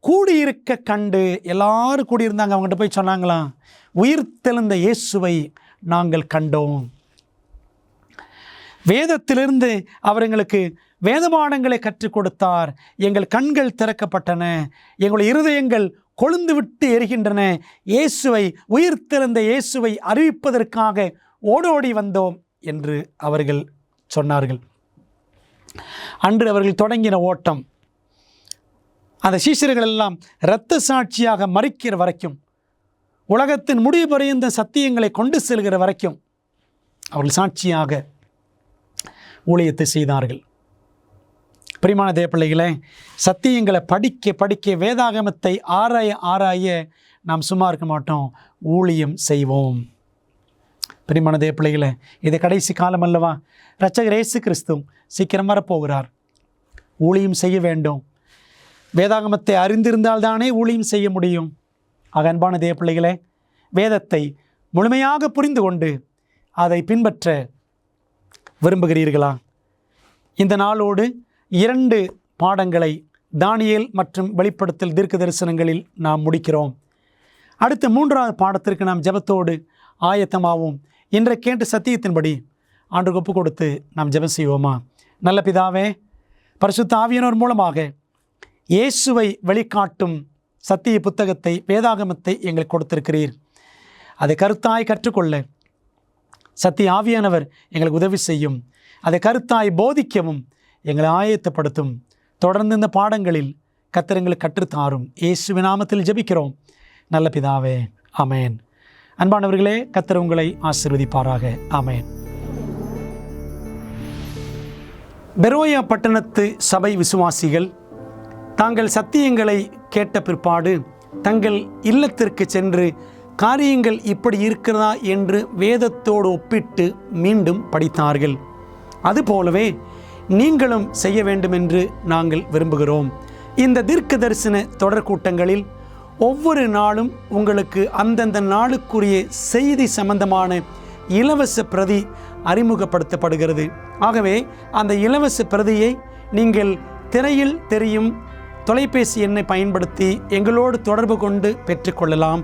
கூடியிருக்க கண்டு, எல்லாரும் கூடியிருந்தாங்க, அவங்ககிட்ட போய் சொன்னாங்களாம், உயிர்த்தெழுந்த இயேசுவை நாங்கள் கண்டோம். வேதத்திலிருந்து அவர் எங்களுக்கு வேதபாடங்களை கற்றுக் கொடுத்தார். எங்கள் கண்கள் திறக்கப்பட்டன, எங்களுடைய இருதயங்கள் கொழுந்து விட்டு எரிகின்றன. இயேசுவை, உயிர்த்தெழுந்த இயேசுவை அறிவிப்பதற்காக ஓடோடி வந்தோம் என்று அவர்கள் சொன்னார்கள். அன்று அவர்கள் தொடங்கின ஓட்டம் அந்த சீஷர்கள் எல்லாம் இரத்த சாட்சியாக மரிக்கிற வரைக்கும் உலகத்தின் முடிவு பரியந்த சத்தியங்களை கொண்டு செல்கிற வரைக்கும் அவர்கள் சாட்சியாக ஊழியத்தை செய்தார்கள். பிரியமான தேவப்பிள்ளைகளே, சத்தியங்களை படிக்க படிக்க, வேதாகமத்தை ஆராய ஆராய நாம் சும்மா இருக்க மாட்டோம், ஊழியம் செய்வோம். பிரியமான தேவப்பிள்ளைகளே, இது கடைசி காலம் அல்லவா? இரட்சகர் இயேசு கிறிஸ்து சீக்கிரம் வரப்போகிறார். ஊழியம் செய்ய வேண்டும். வேதாகமத்தை அறிந்திருந்தால்தானே ஊழியம் செய்ய முடியும். ஆக அன்பான தேவப்பிள்ளைகளே, வேதத்தை முழுமையாக புரிந்து கொண்டு அதை பின்பற்ற விரும்புகிறீர்களா? இந்த நாளோடு 2 பாடங்களை தானியேல் மற்றும் வெளிப்படுத்தல் தீர்க்க தரிசனங்களில் நாம் முடிக்கிறோம். அடுத்த 3வது பாடத்திற்கு நாம் ஜெபத்தோடு ஆயத்தமாவோம். இன்றை கேட்ட சத்தியத்தின்படி ஆண்டுக்கு ஒப்பு கொடுத்து நாம் ஜெபம் செய்வோமா? நல்ல பிதாவே, பரிசுத்த ஆவியானவர் மூலமாக இயேசுவை வெளிக்காட்டும் சத்திய புத்தகத்தை, வேதாகமத்தை எங்களுக்கு கொடுத்திருக்கிறீர். அதை கருத்தாய் கற்றுக்கொள்ள சத்திய ஆவியானவர் எங்களுக்கு உதவி செய்யும். அதை கருத்தாய் போதிக்கவும் எங்களை ஆயத்தப்படுத்தும். தொடர்ந்து இந்த பாடங்களில் கர்த்தர் எங்களுக்கு கற்றுத்தாரும். இயேசுவின் நாமத்தில் ஜெபிக்கிறோம் நல்ல பிதாவே, ஆமென். அன்பானவர்களே, கர்த்தர் உங்களை ஆசீர்வதிப்பாராக. ஆமென். பெரோயா பட்டணத்து சபை விசுவாசிகள் தாங்கள் சத்தியங்களை கேட்ட பிற்பாடு தங்கள் இல்லத்திற்கு சென்று காரியங்கள் இப்படி இருக்கிறதா என்று வேதத்தோடு ஒப்பிட்டு மீண்டும் படித்தார்கள். அதுபோலவே நீங்களும் செய்ய வேண்டும் என்று நாங்கள் விரும்புகிறோம். இந்த தீர்க்க தரிசன தொடர் கூட்டங்களில் ஒவ்வொரு நாளும் உங்களுக்கு அந்தந்த நாளுக்குரிய செய்தி சம்பந்தமான இலவச பிரதி அறிமுகப்படுத்தப்படுகிறது. ஆகவே அந்த இலவச பிரதியை நீங்கள் திரையில் தெரியும் தொலைபேசி எண்ணை பயன்படுத்தி எங்களோடு தொடர்பு கொண்டு பெற்றுக்கொள்ளலாம்.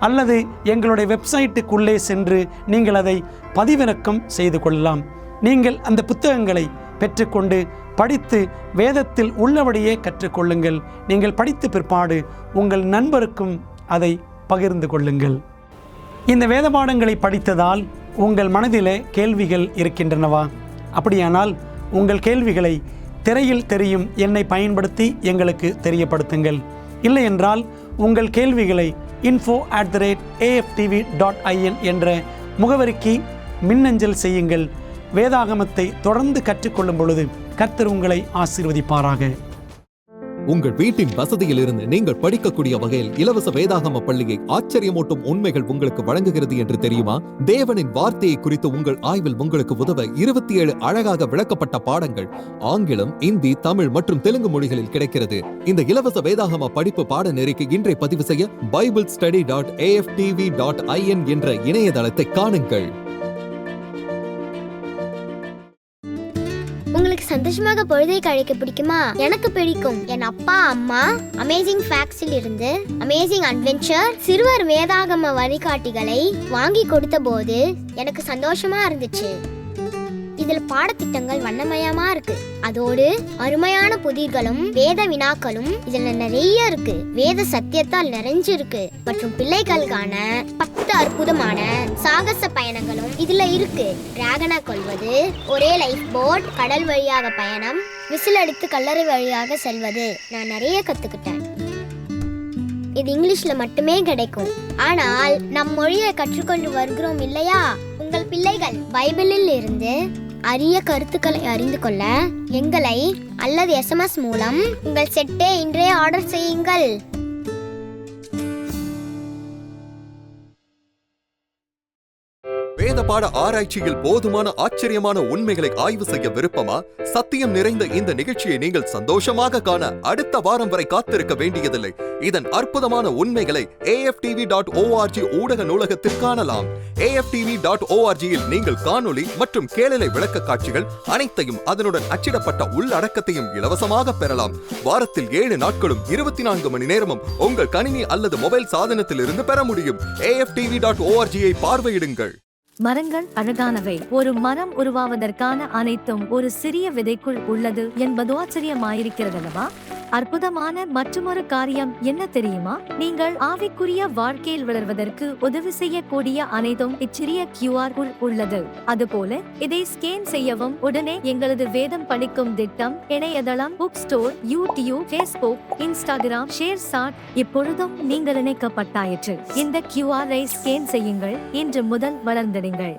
அல்லது எங்களுடைய வெப்சைட்டுக்குள்ளே சென்று நீங்கள் அதை பதிவிறக்கம் செய்து கொள்ளலாம். நீங்கள் அந்த புத்தகங்களை பெற்றுக்கொண்டு படித்து வேதத்தில் உள்ளபடியே கற்றுக்கொள்ளுங்கள். நீங்கள் படித்த பிற்பாடு உங்கள் நண்பருக்கும் அதை பகிர்ந்து கொள்ளுங்கள். இந்த வேத பாடங்களை படித்ததால் உங்கள் மனதிலே கேள்விகள் இருக்கின்றனவா? அப்படியானால் உங்கள் கேள்விகளை திரையில் தெரியும் எண்ணை பயன்படுத்தி எங்களுக்கு தெரியப்படுத்துங்கள். இல்லை என்றால் உங்கள் கேள்விகளை info@aftv.in என்ற முகவரிக்கு மின்னஞ்சல் செய்யுங்கள். வேதாகமத்தை தொடர்ந்து கற்றுக்கொள்ளும் பொழுது கர்த்தர் உங்களை ஆசீர்வதிப்பாராக. உங்கள் வீட்டின் வசதியில் இருந்து நீங்கள் படிக்கக்கூடிய வகையில் இலவச வேதாகம பள்ளியை ஆச்சரியமூட்டும் உண்மைகள் உங்களுக்கு வழங்குகிறது என்று தெரியுமா? தேவனின் வார்த்தையை குறித்து உங்கள் ஆய்வில் உங்களுக்கு உதவ 27 அழகாக விளக்கப்பட்ட பாடங்கள் ஆங்கிலம், இந்தி, தமிழ் மற்றும் தெலுங்கு மொழிகளில் கிடைக்கிறது. இந்த இலவச வேதாகம படிப்பு பாடநெறிக்கு இன்றை பதிவு செய்ய biblestudy.aftv.in என்ற இணையதளத்தை காணுங்கள். உங்களுக்கு சந்தோஷமாக பொழுதை கழிக்க பிடிக்குமா? எனக்கு பிடிக்கும். என் அப்பா அம்மா அமேசிங் ஃபேக்ட்ஸில் இருந்து அமேசிங் அட்வென்ச்சர் சிறுவர் வேதாகம வழிகாட்டிகளை வாங்கி கொடுத்த போது எனக்கு சந்தோஷமா இருந்துச்சு. இதுல பாடத்திட்டங்கள் வண்ணமயமா இருக்கு. அதோடு அருமையான புதிர்களும் வேத வினாக்களும் இதுல நிறைய இருக்கு. வேத சத்தியத்தால் நிறைஞ்சிருக்கு. மற்றும் பிள்ளைகளுக்கான 10 அற்புதமான சாகச பயணங்களும் இதுல இருக்கு. டிராகனை கொல்வது, ஒரே லைஃப் போட், கடல் வழியாக பயணம், விசில் அடித்து கல்லறை வழியாக செல்வது, நான் நிறைய கத்துக்கிட்டேன். இது இங்கிலீஷ்ல மட்டுமே கிடைக்கும். ஆனால் நம் மொழியை கற்றுக்கொண்டு வருகிறோம் இல்லையா? உங்கள் பிள்ளைகள் பைபிளில் இருந்து அரிய கருத்துக்களை அறிந்து கொள்ள எங்களை அல்லது SMS மூலம் உங்கள் செட்டை இன்றே ஆர்டர் செய்யுங்கள். வேத பாட ஆராய்ச்சியில் போதுமான ஆச்சரியமான உண்மைகளை ஆய்வு செய்ய விருப்பமா? சத்தியம் நிறைந்த இந்த நிகழ்ச்சியை நீங்கள் சந்தோஷமாக காண அடுத்த வாரம் வரை காத்திருக்க வேண்டியதில்லை. இதன் அற்புதமான உண்மைகளை aftv.org ஊடக நூலகத்தில் காணலாம். aftv.org-இல் நீங்கள் காணொளி மற்றும் கேளலை விளக்க காட்சிகள் அனைத்தையும் அதனுடன் அச்சிடப்பட்ட உள்ளடக்கத்தையும் இலவசமாக பெறலாம். வாரத்தில் 7 நாட்களும் 24 மணி நேரமும் உங்கள் கணினி அல்லது மொபைல் சாதனத்தில் இருந்து பெற முடியும். aftv.org-ஐ பார்வையிடுங்கள். மரங்கள் அழகானவை. ஒரு மரம் உருவாவதற்கான அனைத்தும் ஒரு சிறிய விதைக்குள் உள்ளது என்பது ஆச்சரியமாயிருக்கிறதல்லவா? அற்புதமான மற்றொரு காரியம் என்ன தெரியுமா? நீங்கள் ஆவிக்குரிய வாழ்க்கையில் வளர்வதற்கு உதவி செய்யக்கூடிய அனைத்தும் இச்சிறிய QR உள்ளது. அதுபோல இதை ஸ்கேன் செய்யவும். உடனே எங்களது வேதம் படிக்கும் திட்டம் இணையதளம், book store, YouTube, Facebook, Instagram, ShareChat இப்பொழுதும் நீங்கள் இணைக்கப்பட்டாயிற்று. இந்த QR-ஐ ஸ்கேன் செய்யுங்கள். இன்று முதல் வளர்ந்திடுங்கள்.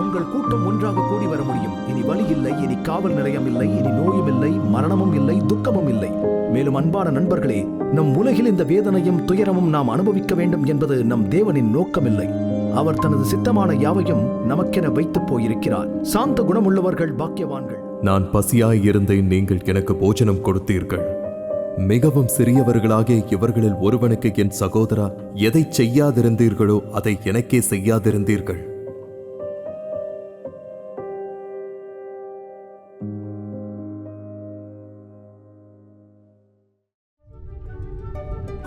உங்கள் கூட்டம் ஒன்றாக கூடி வர முடியும். இனி வலி இல்லை, இனி காவல் நிலையம் இல்லை, இனி நோயும் இல்லை, மரணமும் இல்லை, துக்கமும் இல்லை. மேலும் அன்பான நண்பர்களே, நம் உலகில் இந்த வேதனையும் துயரமும் நாம் அனுபவிக்க வேண்டும் என்பது நம் தேவனின் நோக்கமில்லை. அவர் தனது சித்தமான யாவையும் நமக்கென வைத்து போயிருக்கிறார். சாந்த குணமுள்ளவர்கள் பாக்கியவான்கள். நான் பசியாய் இருந்தேன், நீங்கள் எனக்கு போஜனம் கொடுத்தீர்கள். மிகவும் சிறியவர்களாகிய இவர்களில் ஒருவனுக்கு என் சகோதரா எதை செய்யாதிருந்தீர்களோ அதை எனக்கே செய்யாதிருந்தீர்கள்.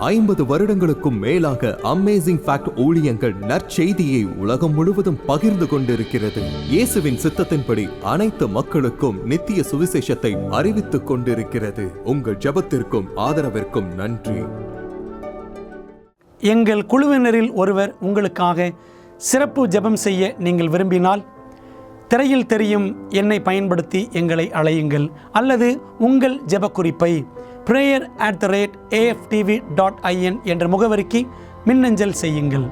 50 வருடங்களுக்கும் மேலாக அமேசிங் ஃபேக்ட் ஊழியங்கள் நற்செய்தியை உலகம் முழுவதும் பகிர்ந்து கொண்டிருக்கிறது. இயேசுவின் சித்தத்தின்படி அனைத்து மக்களுக்கும் நித்திய சுவிசேஷத்தை அறிவித்துக் கொண்டிருக்கிறது. உங்கள் ஜெபத்திற்கும் ஆதரவிற்கும் நன்றி. எங்கள் குழுவினரில் ஒருவர் உங்களுக்காக சிறப்பு ஜெபம் செய்ய நீங்கள் விரும்பினால் திரையில் தெரியும் எண்ணை பயன்படுத்தி எங்களை அழையுங்கள் அல்லது உங்கள் ஜெப குறிப்பை prayer@aftv.in என்ற முகவரிக்கு மின்னஞ்சல் செய்யுங்கள்.